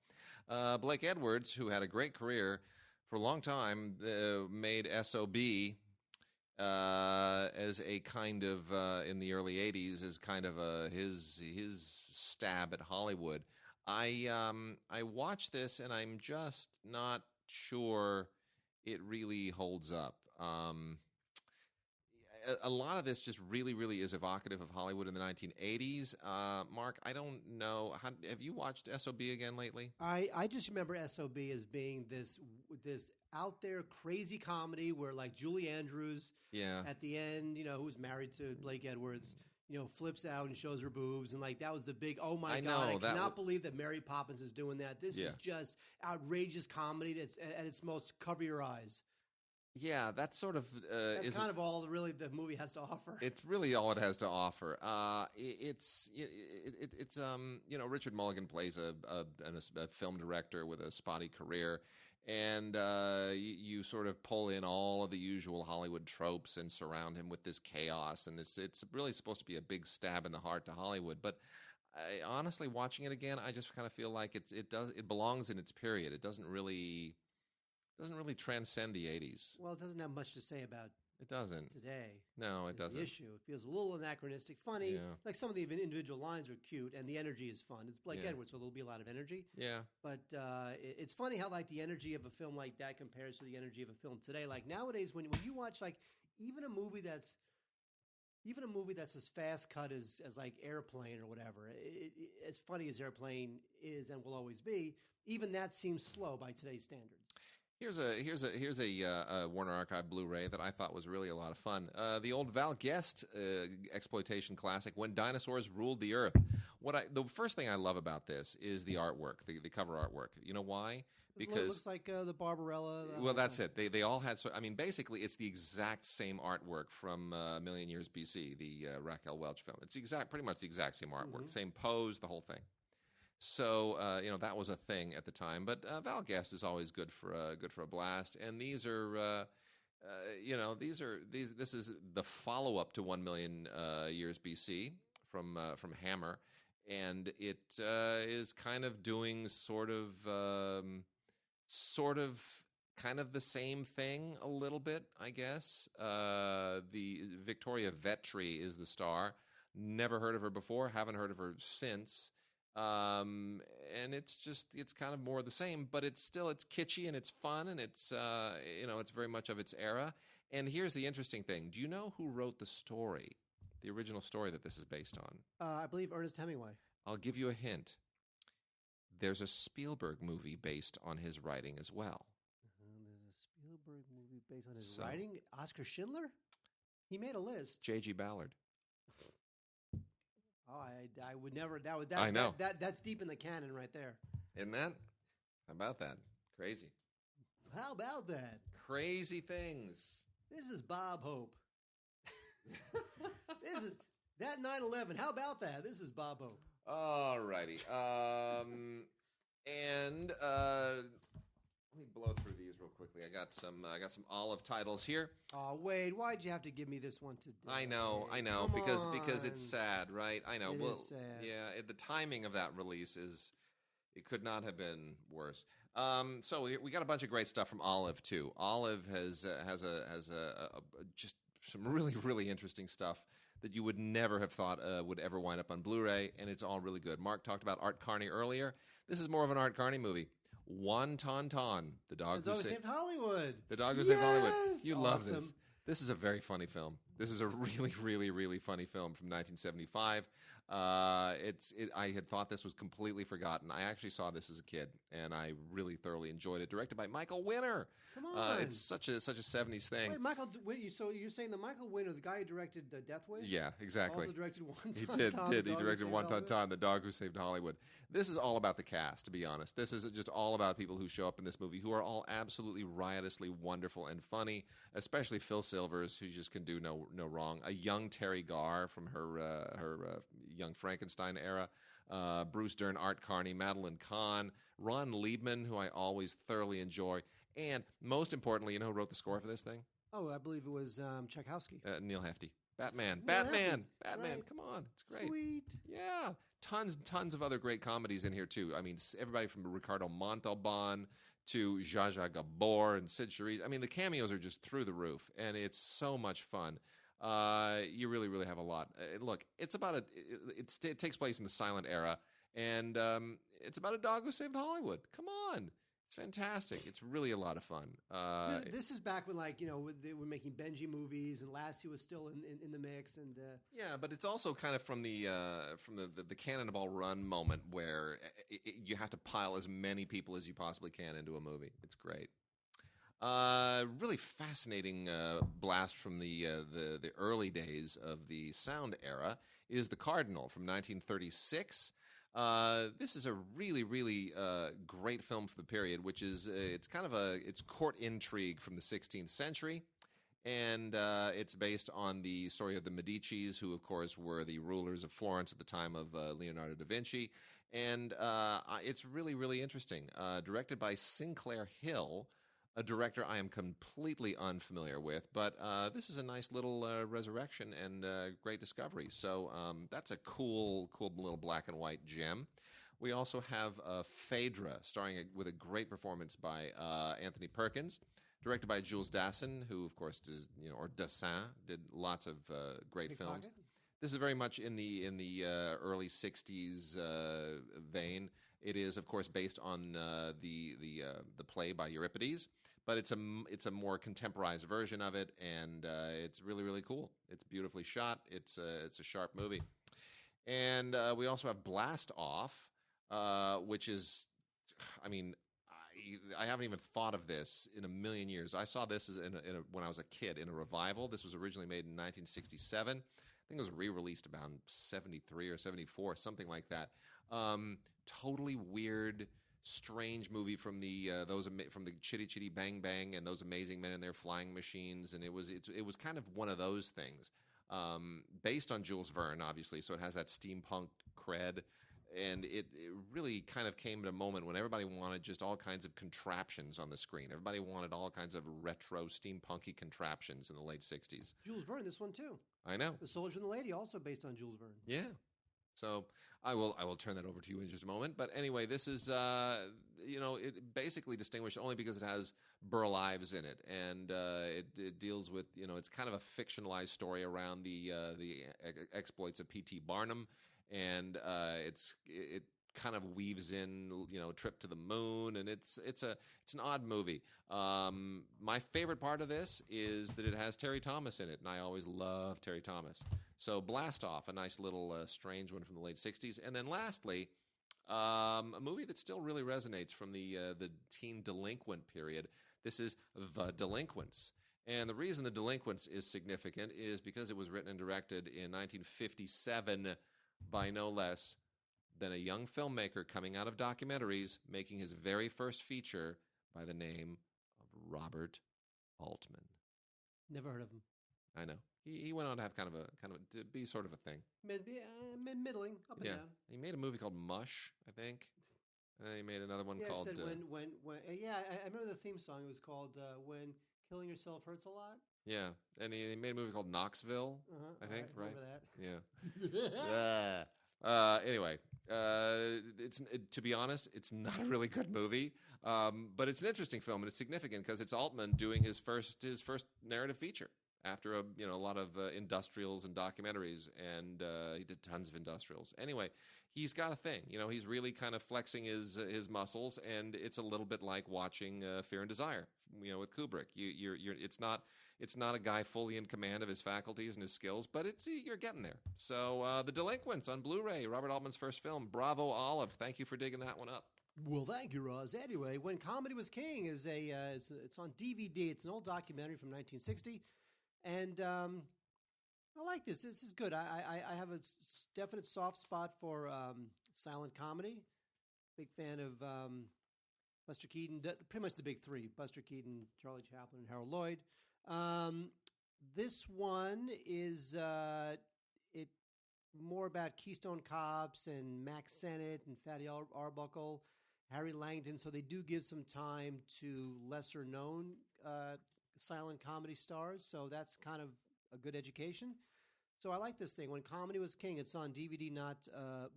Blake Edwards, who had a great career for a long time, made S.O.B. As a kind of, in the early 80s, as kind of his stab at Hollywood. I watched this, and I'm just not sure it really holds up. A lot of this just really, really is evocative of Hollywood in the 1980s. Mark, I don't know. Have you watched S.O.B. again lately? I just remember S.O.B. as being this out there crazy comedy where, like, Julie Andrews at the end, who's married to Blake Edwards, flips out and shows her boobs. And, like, that was the big, oh, my God, I cannot believe that Mary Poppins is doing that. This is just outrageous comedy that's at its most cover your eyes. Yeah, that's sort of that's kind of all really the movie has to offer. It's really all it has to offer. It's Richard Mulligan plays a film director with a spotty career, and you sort of pull in all of the usual Hollywood tropes and surround him with this chaos, and it's really supposed to be a big stab in the heart to Hollywood. But honestly, watching it again, I just kind of feel like it belongs in its period. It doesn't really transcend the 80s. Well, it doesn't have much to say about It doesn't. Today. No, it doesn't. The issue. It feels a little anachronistic, funny. Yeah. Like some of the individual lines are cute, and the energy is fun. It's Blake Edwards, so there'll be a lot of energy. Yeah. But it's funny how like the energy of a film like that compares to the energy of a film today. Like nowadays, when you watch like even a movie that's as fast cut as like Airplane or whatever, as funny as Airplane is and will always be, even that seems slow by today's standards. Here's a Warner Archive Blu-ray that I thought was really a lot of fun. The old Val Guest exploitation classic, When Dinosaurs Ruled the Earth. The first thing I love about this is the artwork, the cover artwork. You know why? Because it looks like the Barbarella. Well, that's it. They all had. So I mean, basically, it's the exact same artwork from A Million Years BC, the Raquel Welch film. It's pretty much the exact same artwork, same pose, the whole thing. So that was a thing at the time. But Val Guest is always good for a blast. And these are, this is the follow up to 1 Million Years BC from Hammer, and it is kind of doing sort of kind of the same thing a little bit, I guess. The Victoria Vetri is the star. Never heard of her before. Haven't heard of her since. And it's kind of more the same, but it's kitschy and it's fun and it's very much of its era. And here's the interesting thing. Do you know who wrote the story, the original story that this is based on? I believe Ernest Hemingway. I'll give you a hint. There's a Spielberg movie based on his writing as well. There's a Spielberg movie based on his writing? Oscar Schindler? He made a list. J.G. Ballard. Oh, I would never. I know. That's deep in the canon right there. Isn't that? How about that? Crazy. How about that? Crazy things. This is Bob Hope. This is that 9/11. How about that? This is Bob Hope. All righty. Let me blow through these real quickly. I got some olive titles here. Oh, Wade, why'd you have to give me this one today? I know, Come because on. it's sad, right? I know. It well, is sad. Yeah, the timing of that release it could not have been worse. So we got a bunch of great stuff from Olive too. Olive has just some really, really interesting stuff that you would never have thought would ever wind up on Blu-ray, and it's all really good. Mark talked about Art Carney earlier. This is more of an Art Carney movie. One Ton Ton, the dog who saved Hollywood. The dog who saved Hollywood. You awesome. love this. This is a very funny film. This is a really, really, really funny film from 1975. I had thought this was completely forgotten. I actually saw this as a kid, and I really thoroughly enjoyed it. Directed by Michael Winner. Come on, it's such a 70s thing. Wait, Michael, so you're saying that Michael Winner, the guy who directed Death Wish? Yeah, exactly. Also directed One Ton Ton. He directed One Ton Hollywood? Ton, the dog who saved Hollywood. This is all about the cast, to be honest. This is just all about people who show up in this movie who are all absolutely riotously wonderful and funny, especially Phil Silvers, who just can do no wrong. A young Terry Garr from her Young Frankenstein era. Bruce Dern, Art Carney, Madeline Kahn, Ron Liebman, who I always thoroughly enjoy. And most importantly, you know who wrote the score for this thing? Oh, I believe it was Tchaikovsky. Neil Hefti. Batman. Right. Come on. It's great. Sweet. Yeah. Tons of other great comedies in here, too. I mean, everybody from Ricardo Montalban to Zsa Zsa Gabor and Sid Charisse. I mean, the cameos are just through the roof, and it's so much fun. You really, really have a lot. Look, it's about it takes place in the silent era, and it's about a dog who saved Hollywood. Come on. It's fantastic. It's really a lot of fun. This is back when, they were making Benji movies, and Lassie was still in the mix. And yeah, but it's also kind of from the Cannonball Run moment where you have to pile as many people as you possibly can into a movie. It's great. Really fascinating blast from the early days of the sound era is The Cardinal from 1936. This is a really, really great film for the period, which is it's court intrigue from the 16th century, and it's based on the story of the Medicis, who of course were the rulers of Florence at the time of Leonardo da Vinci, and it's really, really interesting. Directed by Sinclair Hill, a director I am completely unfamiliar with, but this is a nice little resurrection and great discovery. So that's a cool little black and white gem. We also have Phaedra, starring with a great performance by Anthony Perkins, directed by Jules Dassin, who of course does, or Dassin, did lots of great films. Pocket? This is very much in the early '60s vein. It is, of course, based on the play by Euripides, but it's a more contemporized version of it, and it's really, really cool. It's beautifully shot. It's a sharp movie, and we also have Blast Off, which is, I mean, I haven't even thought of this in a million years. I saw this when I was a kid in a revival. This was originally made in 1967. I think it was re-released about 73 or 74, something like that. Totally weird, strange movie from the Chitty Chitty Bang Bang and those amazing men in their flying machines, and it was kind of one of those things, based on Jules Verne, obviously. So it has that steampunk cred, and it really kind of came at a moment when everybody wanted just all kinds of contraptions on the screen. Everybody wanted all kinds of retro steampunky contraptions in the late '60s. Jules Verne, this one too. I know. The Soldier and the Lady, also based on Jules Verne. Yeah. So I will turn that over to you in just a moment. But anyway, this is it basically distinguished only because it has Burl Ives in it, and it deals with, it's kind of a fictionalized story around the exploits of P.T. Barnum, and it kind of weaves in, trip to the moon, and it's an odd movie. My favorite part of this is that it has Terry Thomas in it, and I always love Terry Thomas. So Blast Off, a nice little strange one from the late '60s, and then lastly, a movie that still really resonates from the teen delinquent period. This is The Delinquents. And the reason The Delinquents is significant is because it was written and directed in 1957 by no less than a young filmmaker coming out of documentaries, making his very first feature by the name of Robert Altman. Never heard of him. I know. He went on to have kind of to be sort of a thing. Middling, up and down. He made a movie called Mush, I think. And then he made another one called... It said I remember the theme song. It was called When Killing Yourself Hurts a Lot. Yeah, and he made a movie called Knoxville, I think, right? Remember that. Yeah. Anyway, to be honest, it's not a really good movie, but it's an interesting film, and it's significant because it's Altman doing his first narrative feature after a lot of industrials and documentaries, and he did tons of industrials. Anyway, he's got a thing. He's really kind of flexing his muscles, and it's a little bit like watching Fear and Desire, with Kubrick. It's not a guy fully in command of his faculties and his skills, but you're getting there. So The Delinquents on Blu-ray, Robert Altman's first film. Bravo, Olive. Thank you for digging that one up. Well, thank you, Roz. Anyway, When Comedy Was King is it's on DVD. It's an old documentary from 1960. And I like this. This is good. I have a definite soft spot for silent comedy. Big fan of Buster Keaton, pretty much the big three: Buster Keaton, Charlie Chaplin, and Harold Lloyd. This one is it more about Keystone Cops and Max Sennett and Fatty Arbuckle, Harry Langdon. So they do give some time to lesser known silent comedy stars, so that's kind of a good education. So I like this thing. When Comedy Was King, it's on DVD, not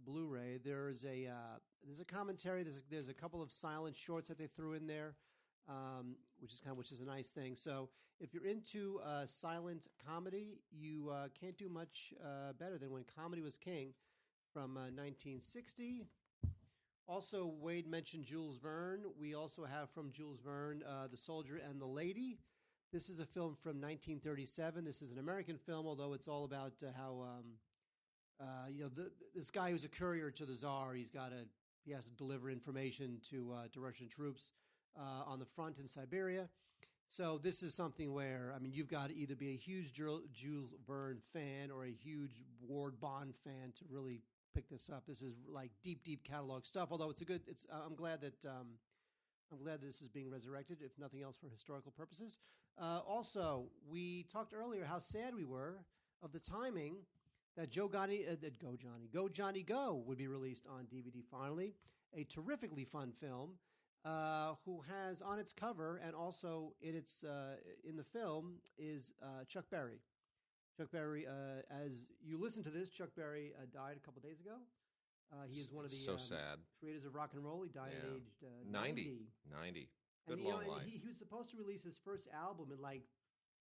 Blu-ray. There's a commentary. There's a couple of silent shorts that they threw in there, which is a nice thing. So if you're into silent comedy, you can't do much better than When Comedy Was King from 1960. Also, Wade mentioned Jules Verne. We also have from Jules Verne, The Soldier and the Lady. This is a film from 1937. This is an American film, although it's all about how this guy who's a courier to the Tsar. He has to deliver information to Russian troops on the front in Siberia. So this is something where you've got to either be a huge Jules Verne fan or a huge Ward Bond fan to really pick this up. This is like deep catalog stuff. Although I'm glad that this is being resurrected, if nothing else for historical purposes. Also, we talked earlier how sad we were of the timing that Go Johnny Go would be released on DVD finally. A terrifically fun film who has on its cover and also in the film is Chuck Berry. Chuck Berry, as you listen to this, Chuck Berry died a couple days ago. He is one of the sad creators of rock and roll. He died at age 90. And, Good long life. He was supposed to release his first album in like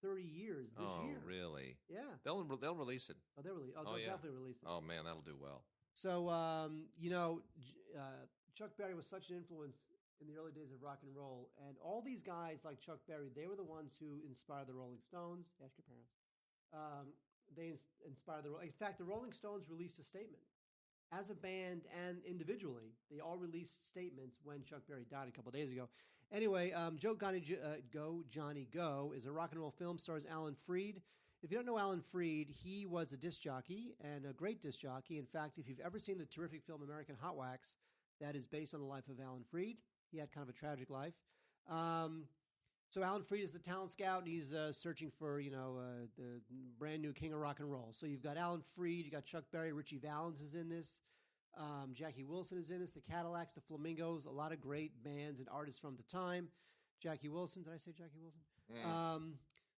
30 years this year. Oh, really? Yeah. They'll release it. Oh, they'll definitely release it. Oh, man, that'll do well. So, Chuck Berry was such an influence in the early days of rock and roll. And all these guys like Chuck Berry, they were the ones who inspired the Rolling Stones. Ask your parents. They inspired in fact, the Rolling Stones released a statement. As a band and individually, they all released statements when Chuck Berry died a couple of days ago. Anyway, Go, Johnny, Go is a rock and roll film, stars Alan Freed. If you don't know Alan Freed, he was a disc jockey and a great disc jockey. In fact, if you've ever seen the terrific film American Hot Wax, that is based on the life of Alan Freed. He had kind of a tragic life. So Alan Freed is the talent scout, and he's searching for, the brand new king of rock and roll. So you've got Alan Freed, you got Chuck Berry, Richie Valens is in this. Jackie Wilson is in this, the Cadillacs, the Flamingos, a lot of great bands and artists from the time. Jackie Wilson, did I say Jackie Wilson?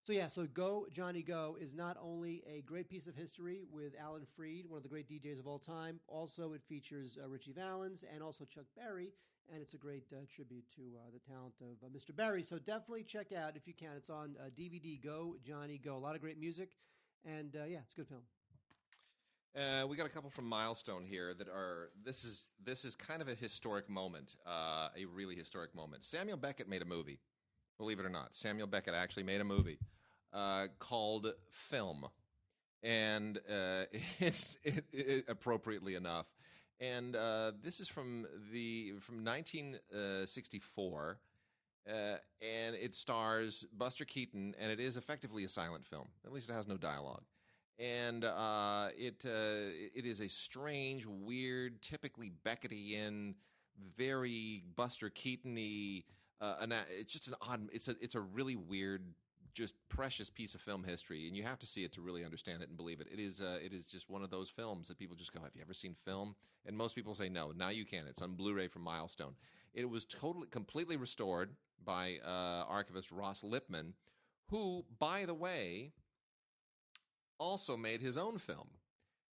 So Go, Johnny, Go is not only a great piece of history with Alan Freed, one of the great DJs of all time. Also, it features Richie Valens and also Chuck Berry, and it's a great tribute to the talent of Mr. Berry. So definitely check out, if you can. It's on DVD, Go, Johnny, Go. A lot of great music, and it's a good film. We got a couple from Milestone here that are. This is kind of a historic moment, a really historic moment. Samuel Beckett made a movie. Believe it or not, Samuel Beckett actually made a movie called Film, and it's appropriately enough. And this is from 1964, and it stars Buster Keaton, and it is effectively a silent film. At least it has no dialogue. And it is a strange, weird, typically Beckettian, very Buster Keaton-y. It's just an odd. It's a really weird, just precious piece of film history, and you have to see it to really understand it and believe it. It is just one of those films that people just go, "Have you ever seen Film?" And most people say no. Now you can. It's on Blu-ray from Milestone. It was completely restored by archivist Ross Lipman, who, by the way, also made his own film,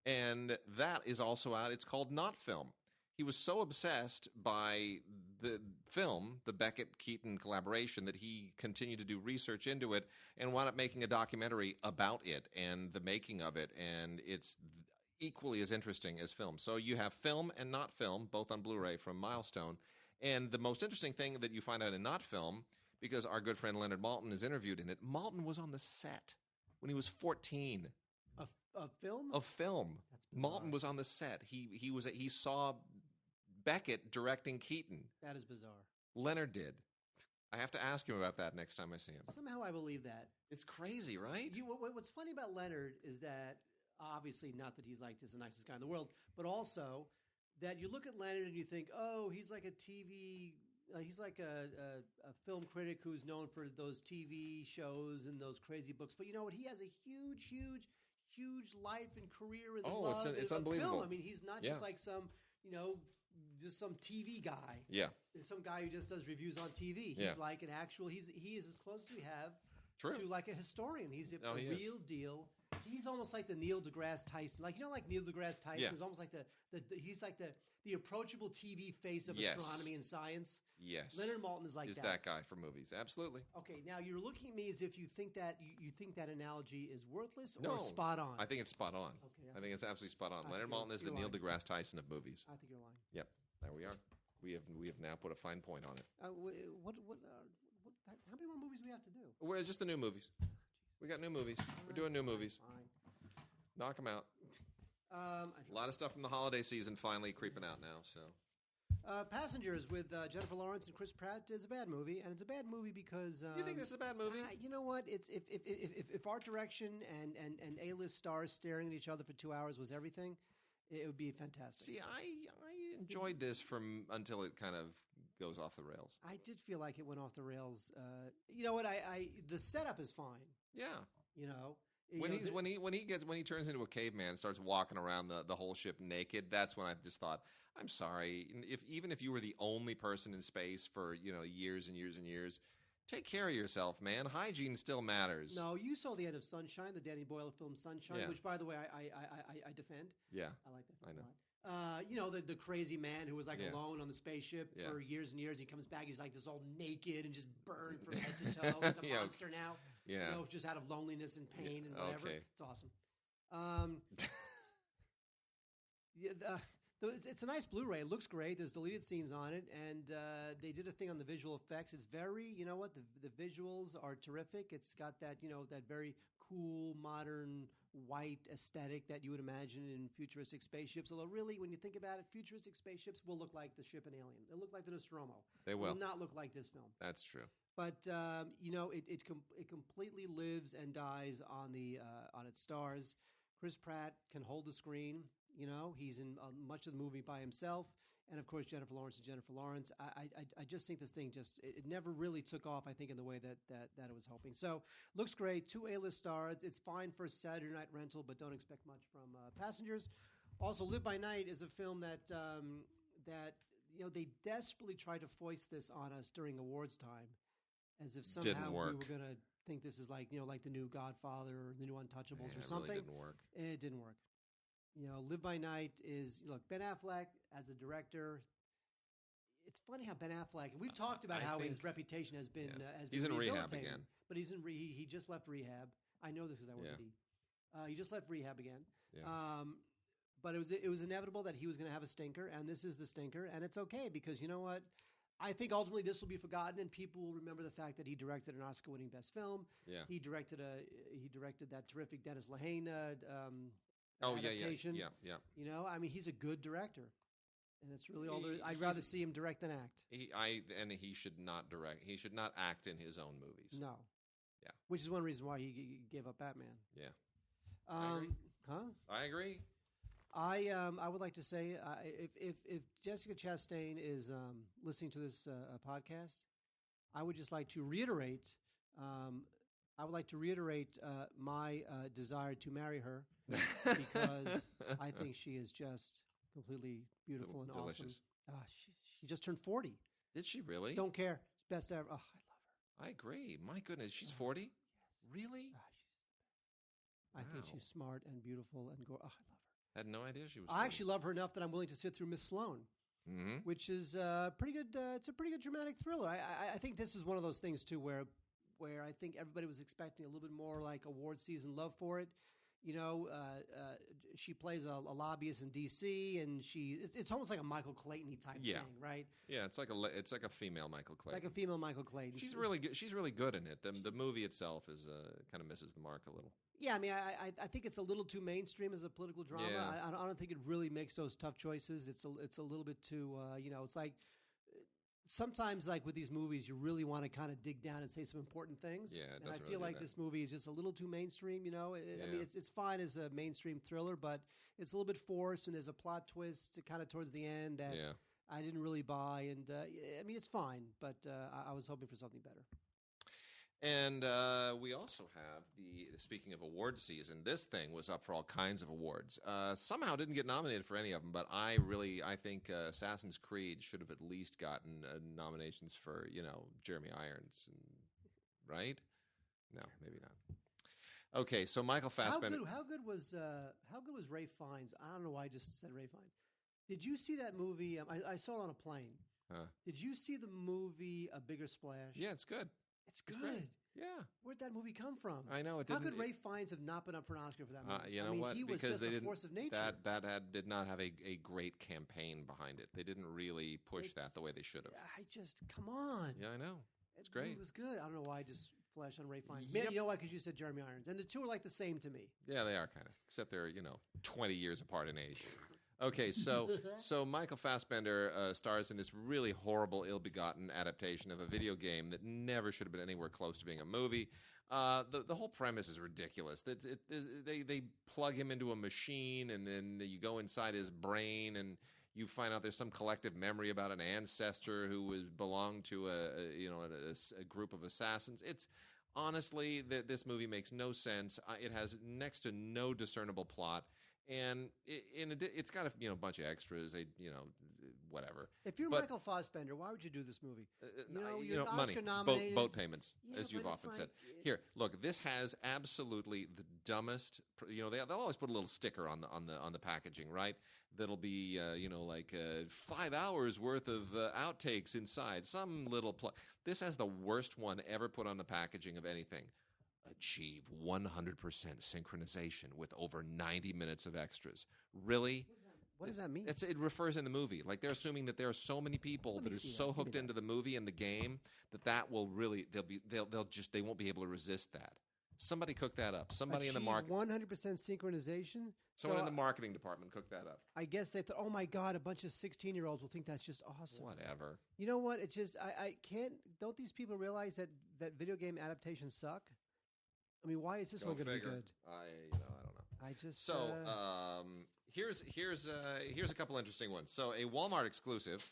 and that is also out. It's called Not Film. He was so obsessed by the film, the Beckett-Keaton collaboration, that he continued to do research into it and wound up making a documentary about it and the making of it, and it's equally as interesting as film. So you have Film and Not Film, both on Blu-ray from Milestone, and the most interesting thing that you find out in Not Film, because our good friend Leonard Maltin is interviewed in it, Maltin was on the set when he was 14. Of film? Of film. Maltin was on the set. He saw Beckett directing Keaton. That is bizarre. Leonard did. I have to ask him about that next time I see him. Somehow I believe that. It's crazy, right? What's funny about Leonard is that, obviously, not that he's like just the nicest guy in the world, but also that you look at Leonard and you think, oh, he's like a TV... he's like a film critic who's known for those TV shows and those crazy books. But you know what? He has a huge life and career and love it's of unbelievable. film. I mean, he's not just like some, just some TV guy. Yeah. Some guy who just does reviews on TV. He's like an actual, he is as close as we have to like a historian. He's a real deal. He's almost like the Neil deGrasse Tyson. Like Neil deGrasse Tyson is almost like he's like the approachable TV face of astronomy and science. Yes. Leonard Maltin is like that. Is that guy for movies. Absolutely. Okay, now you're looking at me as if you think that that analogy is worthless or spot on. I think it's spot on. Okay, I think it's absolutely spot on. Leonard Maltin is the Neil deGrasse Tyson of movies. I think you're lying. Yep. There we are. We have now put a fine point on it. How many more movies do we have to do? We're just the new movies. We got new movies. We're doing new movies. Fine. Knock them out. A lot of stuff from the holiday season finally creeping out now. So, Passengers with Jennifer Lawrence and Chris Pratt is a bad movie, and it's a bad movie because you think this is a bad movie? You know what? It's if art direction and A-list stars staring at each other for 2 hours was everything, it would be fantastic. See, I enjoyed this until it kind of goes off the rails. I did feel like it went off the rails. You know what? The setup is fine. Yeah. You know. When he turns into a caveman and starts walking around the whole ship naked, that's when I just thought, I'm sorry, even if you were the only person in space for years and years and years, take care of yourself, man. Hygiene still matters. No, you saw the end of Sunshine, the Danny Boyle film Sunshine, which by the way I defend. Yeah, I like that film. I know. The crazy man who was like alone on the spaceship for years and years. He comes back, he's like this all naked and just burned from head to toe. He's a monster now. Yeah. Just out of loneliness and pain and whatever. Okay. It's awesome. It's a nice Blu-ray. It looks great. There's deleted scenes on it, and they did a thing on the visual effects. It's very, the visuals are terrific. It's got that, that very cool, modern, white aesthetic that you would imagine in futuristic spaceships. Although, really, when you think about it, futuristic spaceships will look like the ship in Alien. They'll look like the Nostromo. They will. It will not look like this film. That's true. But it completely lives and dies on its stars. Chris Pratt can hold the screen. He's in much of the movie by himself, and of course Jennifer Lawrence is Jennifer Lawrence. I just think this thing it never really took off. I think in the way that it was hoping. So looks great. 2 A-list stars. It's fine for a Saturday night rental, but don't expect much from passengers. Also, Live by Night is a film that they desperately tried to foist this on us during awards time, as if somehow we were going to think this is like the new Godfather or the new Untouchables or something. It really didn't work. It didn't work. Live by Night is Ben Affleck as a director. It's funny how Ben Affleck, and we've talked about how his reputation has been. He's in rehab again, but he just left rehab. I know this because I work at E. He just left rehab again. Yeah. But it was inevitable that he was going to have a stinker, and this is the stinker, and it's okay because you know what? I think ultimately this will be forgotten, and people will remember the fact that he directed an Oscar-winning best film. Yeah. He directed that terrific Dennis Lehane adaptation. Yeah. He's a good director, and it's really all there. I'd rather see him direct than act. He should not direct. He should not act in his own movies. No. Yeah. Which is one reason why he gave up Batman. Yeah. I agree. I agree. I would like to say if Jessica Chastain is listening to this podcast, I would just like to reiterate. My desire to marry her because I think she is just completely beautiful and delicious. Awesome. She just turned 40. Did she really? Don't care. Best ever. Oh, I love her. I agree. My goodness, she's 40. Yes. Really? I think she's smart and beautiful and I love her. I had no idea she was 40. I actually love her enough that I'm willing to sit through Miss Sloane, which is pretty good. It's a pretty good dramatic thriller. I think this is one of those things too where I think everybody was expecting a little bit more like award season love for it. She plays a lobbyist in D.C. and it's almost like a Michael Clayton type thing, right? Yeah, it's like a female Michael Clayton. Like a female Michael Clayton. She's really good. She's really good in it. The movie itself is kind of misses the mark a little. Yeah, I think it's a little too mainstream as a political drama. Yeah. I don't think it really makes those tough choices. It's a little bit too it's like sometimes like with these movies you really want to kind of dig down and say some important things. Yeah, and I feel like this movie is just a little too mainstream. I mean it's fine as a mainstream thriller, but it's a little bit forced and there's a plot twist kind of towards the end that I didn't really buy. And it's fine, but I was hoping for something better. And we also have speaking of award season, this thing was up for all kinds of awards. Somehow didn't get nominated for any of them, but I think Assassin's Creed should have at least gotten nominations for, Jeremy Irons, right? No, maybe not. Okay, so Michael Fassbender. How good was Ralph Fiennes? I don't know why I just said Ralph Fiennes. Did you see that movie? I saw it on a plane. Did you see the movie A Bigger Splash? Yeah, it's good. It's good. Yeah. Where'd that movie come from? I know it didn't. How could Ralph Fiennes have not been up for an Oscar for that movie? You know what? He was because just they a didn't. Force of nature. That did not have a great campaign behind it. They didn't really push that the way they should have. Come on. Yeah, I know. It's great. It was good. I don't know why I just flashed on Ralph Fiennes. Yep. You know why? Because you said Jeremy Irons, and the two are like the same to me. Yeah, they are kind of, except they're 20 years apart in age. Okay, so Michael Fassbender stars in this really horrible, ill-begotten adaptation of a video game that never should have been anywhere close to being a movie. The whole premise is ridiculous. They plug him into a machine, and then you go inside his brain, and you find out there's some collective memory about an ancestor who belonged to a group of assassins. It's honestly this movie makes no sense. It has next to no discernible plot. And it's got a bunch of extras. whatever. If you're Michael Fassbender, why would you do this movie? You're money, Oscar-nominated. boat payments, as you've often said. Here, look, this has absolutely the dumbest. They'll always put a little sticker on the packaging, right? That'll be 5 hours worth of outtakes inside. Some little this has the worst one ever put on the packaging of anything. Achieve 100% synchronization with over 90 minutes of extras. Really? What does that mean? It refers in the movie. Like they're assuming that there are so many people that are so hooked into the movie and the game that will really they won't be able to resist that. Somebody cooked that up. Somebody in the market 100% synchronization. Someone in the marketing department cooked that up. I guess they thought, oh my God, a bunch of 16-year-olds will think that's just awesome. Whatever. You know what? It's just I can't. Don't these people realize that video game adaptations suck? I mean, why is this one going to be good? I don't know. I just here's a couple interesting ones. So a Walmart exclusive,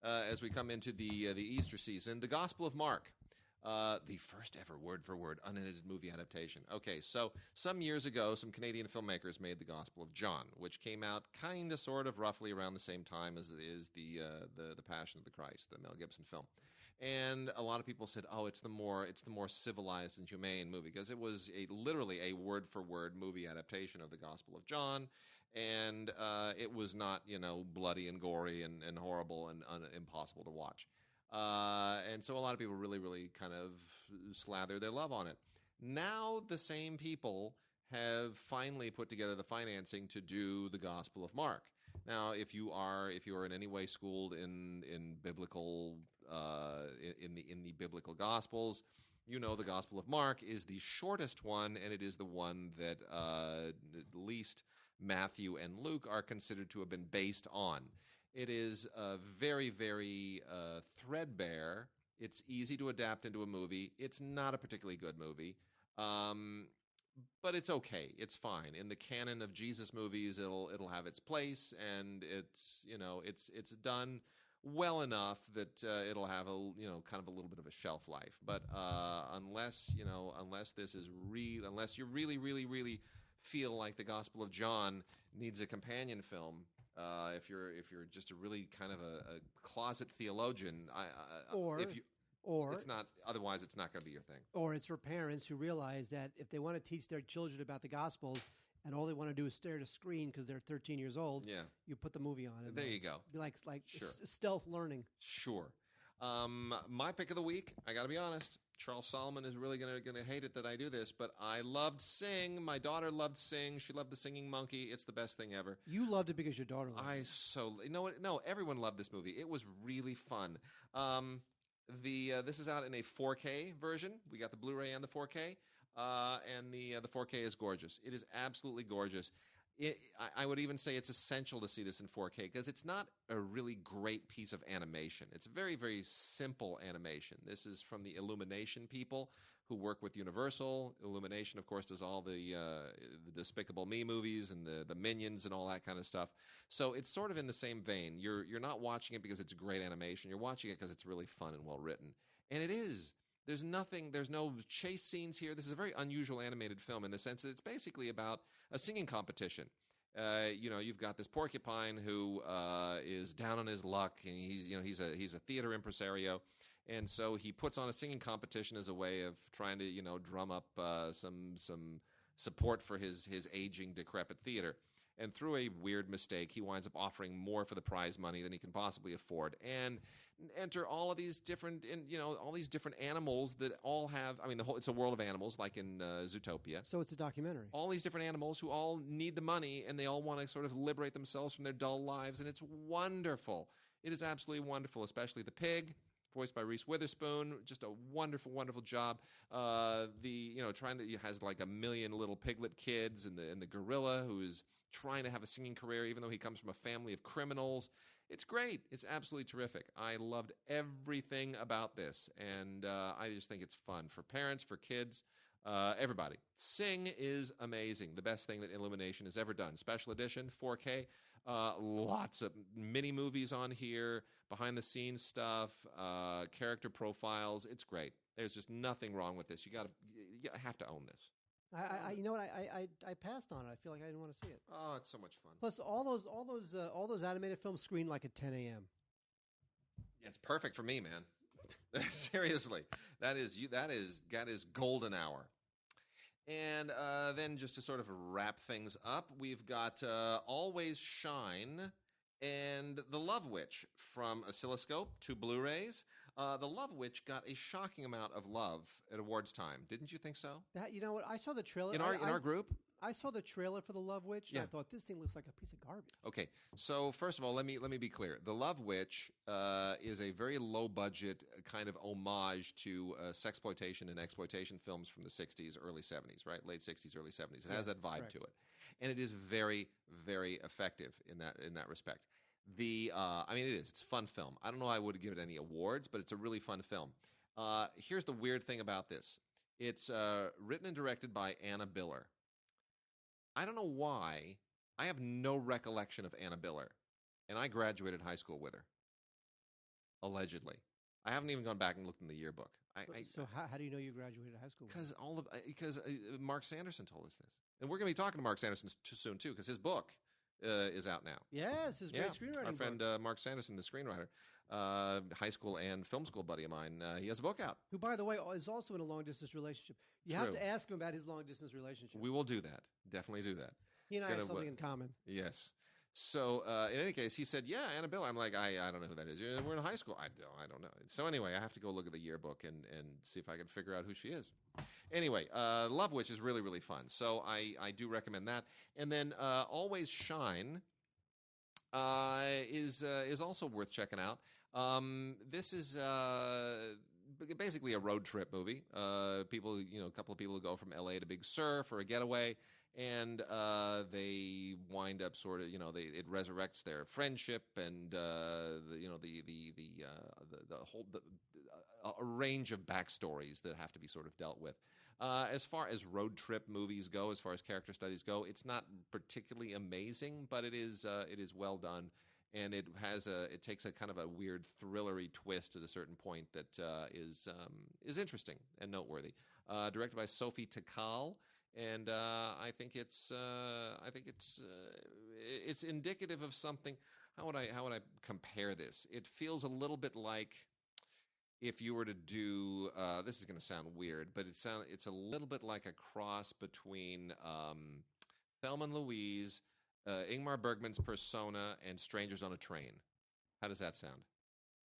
as we come into the Easter season, The Gospel of Mark, the first ever word-for-word unedited movie adaptation. Okay, so some years ago, some Canadian filmmakers made The Gospel of John, which came out kind of, sort of, roughly around the same time as the Passion of the Christ, the Mel Gibson film. And a lot of people said, "Oh, it's the more civilized and humane movie," because it was literally a word-for-word movie adaptation of the Gospel of John, and it was not bloody and gory and horrible and impossible to watch. And so a lot of people really, really kind of slathered their love on it. Now the same people have finally put together the financing to do the Gospel of Mark. Now, if you are in any way schooled in biblical in the biblical Gospels, the Gospel of Mark is the shortest one, and it is the one that at least Matthew and Luke are considered to have been based on. It is very, very threadbare. It's easy to adapt into a movie. It's not a particularly good movie. But it's okay. It's fine. In the canon of Jesus movies, it'll have its place, and it's done well enough that it'll have kind of a little bit of a shelf life. But unless you really, really, really feel like the Gospel of John needs a companion film, if you're just a really kind of a closet theologian, it's not. Otherwise, it's not going to be your thing. Or it's for parents who realize that if they want to teach their children about the Gospels and all they want to do is stare at a screen because they're 13 years old, you put the movie on. And there you go. Be like sure. Stealth learning. Sure. My pick of the week, I got to be honest, Charles Solomon is really going to hate it that I do this, but I loved Sing. My daughter loved Sing. She loved The Singing Monkey. It's the best thing ever. You loved it because your daughter loved it. No, everyone loved this movie. It was really fun. This is out in a 4K version. We got the Blu-ray and the 4K, and the 4K is gorgeous. It is absolutely gorgeous. I would even say it's essential to see this in 4K because it's not a really great piece of animation. It's very, very simple animation. This is from the Illumination people who work with Universal. Illumination, of course, does all the Despicable Me movies and the Minions and all that kind of stuff. So it's sort of in the same vein. You're not watching it because it's great animation. You're watching it because it's really fun and well written. And it is. There's no chase scenes here. This is a very unusual animated film in the sense that it's basically about a singing competition. You've got this porcupine who is down on his luck, and he's a theater impresario, and so he puts on a singing competition as a way of trying to drum up some support for his aging, decrepit theater. And through a weird mistake, he winds up offering more for the prize money than he can possibly afford. And enter all of these different, all these different animals that all have. I mean, it's a world of animals, like in Zootopia. So it's a documentary. All these different animals who all need the money, and they all want to sort of liberate themselves from their dull lives, and it's wonderful. It is absolutely wonderful, especially the pig, voiced by Reese Witherspoon. Just a wonderful, wonderful job. He has like a million little piglet kids, and the gorilla who is trying to have a singing career, even though he comes from a family of criminals. It's great. It's absolutely terrific. I loved everything about this, and I just think it's fun for parents, for kids, everybody. Sing is amazing. The best thing that Illumination has ever done. Special edition, 4K, lots of mini movies on here, behind-the-scenes stuff, character profiles. It's great. There's just nothing wrong with this. You have to own this. You know what? I passed on it. I feel like I didn't want to see it. Oh, it's so much fun. Plus, all those animated films screen like at 10 a.m. It's perfect for me, man. Seriously, that is golden hour. And then just to sort of wrap things up, we've got Always Shine and The Love Witch, from Oscilloscope to Blu-rays. The Love Witch got a shocking amount of love at awards time. Didn't you think so? You know what? I saw the trailer in our group. I saw the trailer for The Love Witch. Yeah. And I thought this thing looks like a piece of garbage. Okay, so first of all, let me be clear. The Love Witch is a very low budget kind of homage to sexploitation and exploitation films from the 60s, early 70s, right? Late 60s, early 70s. It has that vibe to it, and it is very, very effective in that respect. I mean, it is. It's a fun film. I don't know I would give it any awards, but it's a really fun film. Here's the weird thing about this. It's written and directed by Anna Biller. I don't know why. I have no recollection of Anna Biller, and I graduated high school with her, allegedly. I haven't even gone back and looked in the yearbook. So how do you know you graduated high school? Because Mark Sanderson told us this. And we're going to be talking to Mark Sanderson soon, too, because his book is out now. Yes, his great screenwriting. Our friend Mark Sanderson, the screenwriter, high school and film school buddy of mine, he has a book out. Who, by the way, is also in a long-distance relationship. You have to ask him about his long-distance relationship. We will do that. Definitely do that. He and I have something in common. Yes. So, in any case, he said, yeah, Anna Biller. I'm like, I don't know who that is. We're in high school. I don't know. So anyway, I have to go look at the yearbook and see if I can figure out who she is. Anyway, Love Witch is really, really fun. So I do recommend that. And then Always Shine is also worth checking out. This is basically a road trip movie. A couple of people who go from L.A. to Big Sur for a getaway. And they wind up sort of, it resurrects their friendship and a range of backstories that have to be sort of dealt with. As far as road trip movies go, as far as character studies go, it's not particularly amazing, but it is well done, and it takes a kind of a weird thrillery twist at a certain point that is interesting and noteworthy. Directed by Sophie Takal. And I think it's indicative of something. How would I compare this? It feels a little bit like if you were to do. This is going to sound weird, but it's a little bit like a cross between Thelma and Louise, Ingmar Bergman's Persona, and Strangers on a Train. How does that sound?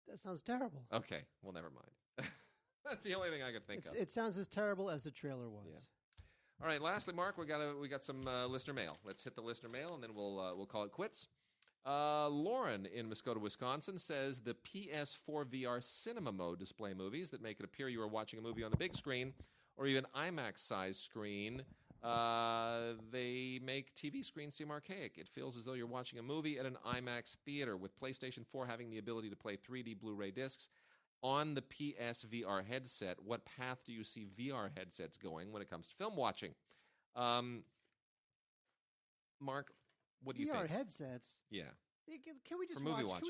That sounds terrible. Okay, well, never mind. That's the only thing I could think of. It sounds as terrible as the trailer was. Yeah. All right, lastly, Mark, we got some listener mail. Let's hit the listener mail, and then we'll call it quits. Lauren in Muskota, Wisconsin says the PS4 VR cinema mode display movies that make it appear you are watching a movie on the big screen or even IMAX-sized screen. They make TV screens seem archaic. It feels as though you're watching a movie at an IMAX theater, with PlayStation 4 having the ability to play 3D Blu-ray discs. On the PSVR headset, what path do you see VR headsets going when it comes to film watching? Mark, what do you think? VR headsets? Yeah. Can we just watch? Can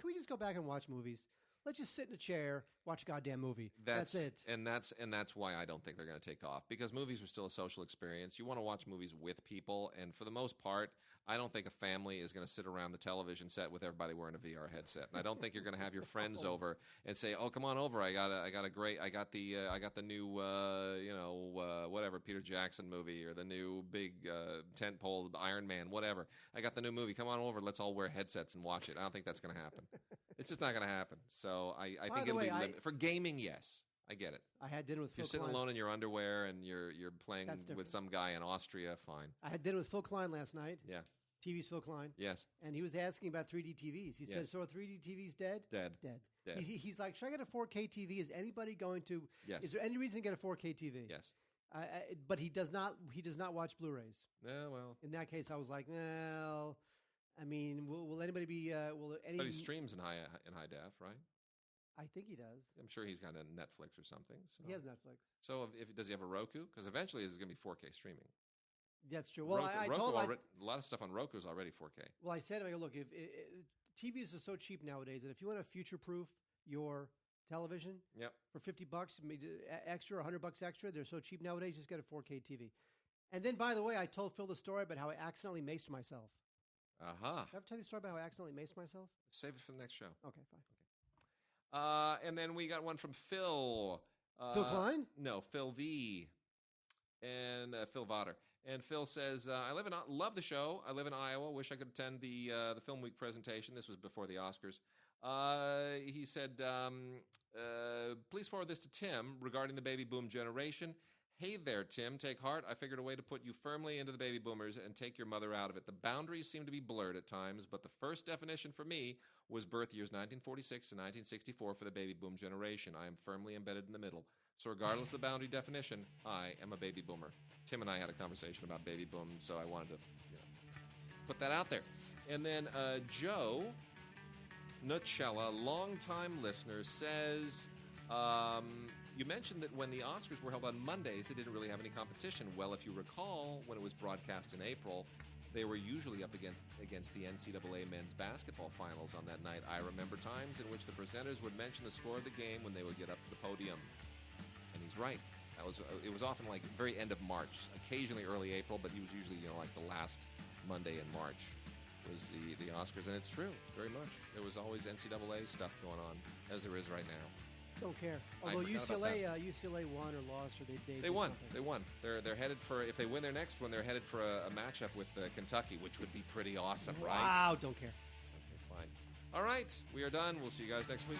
we just go back and watch movies? Let's just sit in a chair, watch a goddamn movie. That's it. And that's why I don't think they're going to take off, because movies are still a social experience. You want to watch movies with people, and for the most part, I don't think a family is going to sit around the television set with everybody wearing a VR headset. And I don't think you're going to have your friends over and say, "Oh, come on over. I got the new whatever Peter Jackson movie, or the new big tentpole Iron Man, whatever. I got the new movie. Come on over. Let's all wear headsets and watch it." I don't think that's going to happen. It's just not going to happen. So I think it'll be for gaming. Yes, I get it. I had dinner with Phil You're sitting Klein. alone in your underwear and you're playing with some guy in Austria. Fine. I had dinner with Phil Klein last night. Yeah. TV's Phil Klein. Yes. And he was asking about 3D TVs. He says, "So are 3D TVs dead?" Dead. He's like, "Should I get a 4K TV? Is anybody going to? Yes. Is there any reason to get a 4K TV?" Yes. But he does not. He does not watch Blu-rays. Yeah. Well. In that case, I was like, well, I mean, will anybody be? But he streams in high def, right? I think he does. I'm sure he's got a Netflix or something. So. He has Netflix. So does he have a Roku? Because eventually there's going to be 4K streaming. That's true. Well, Roku, I told him a lot of stuff on Roku is already 4K. Well, I said to him, look, if TVs are so cheap nowadays that if you want to future-proof your television. Yep. For $50, extra, $100 extra. They're so cheap nowadays. Just get a 4K TV. And then, by the way, I told Phil the story about how I accidentally maced myself. Uh-huh. Did I ever tell you the story about how I accidentally maced myself? Save it for the next show. Okay, fine. And then we got one from Phil. Phil Klein? No, Phil V. And Phil Votter. And Phil says, love the show. I live in Iowa. Wish I could attend the Film Week presentation. This was before the Oscars. He said, please forward this to Tim regarding the baby boom generation. Hey there, Tim. Take heart. I figured a way to put you firmly into the baby boomers and take your mother out of it. The boundaries seem to be blurred at times, but the first definition for me was birth years 1946 to 1964 for the baby boom generation. I am firmly embedded in the middle. So regardless of the boundary definition, I am a baby boomer. Tim and I had a conversation about baby boom, so I wanted to put that out there. And then Joe Nutshella, longtime listener, says, you mentioned that when the Oscars were held on Mondays, they didn't really have any competition. Well, if you recall, when it was broadcast in April, they were usually up against the NCAA men's basketball finals on that night. I remember times in which the presenters would mention the score of the game when they would get up to the podium. And he's right. It was often like very end of March, occasionally early April, but he was usually like the last Monday in March was the Oscars, and it's true, very much. There was always NCAA stuff going on, as there is right now. Don't care. Although UCLA won or lost, or they won. Something. They won. They're headed for, if they win their next one, they're headed for a matchup with Kentucky, which would be pretty awesome, right? Wow, don't care. Okay, fine. All right, we are done. We'll see you guys next week.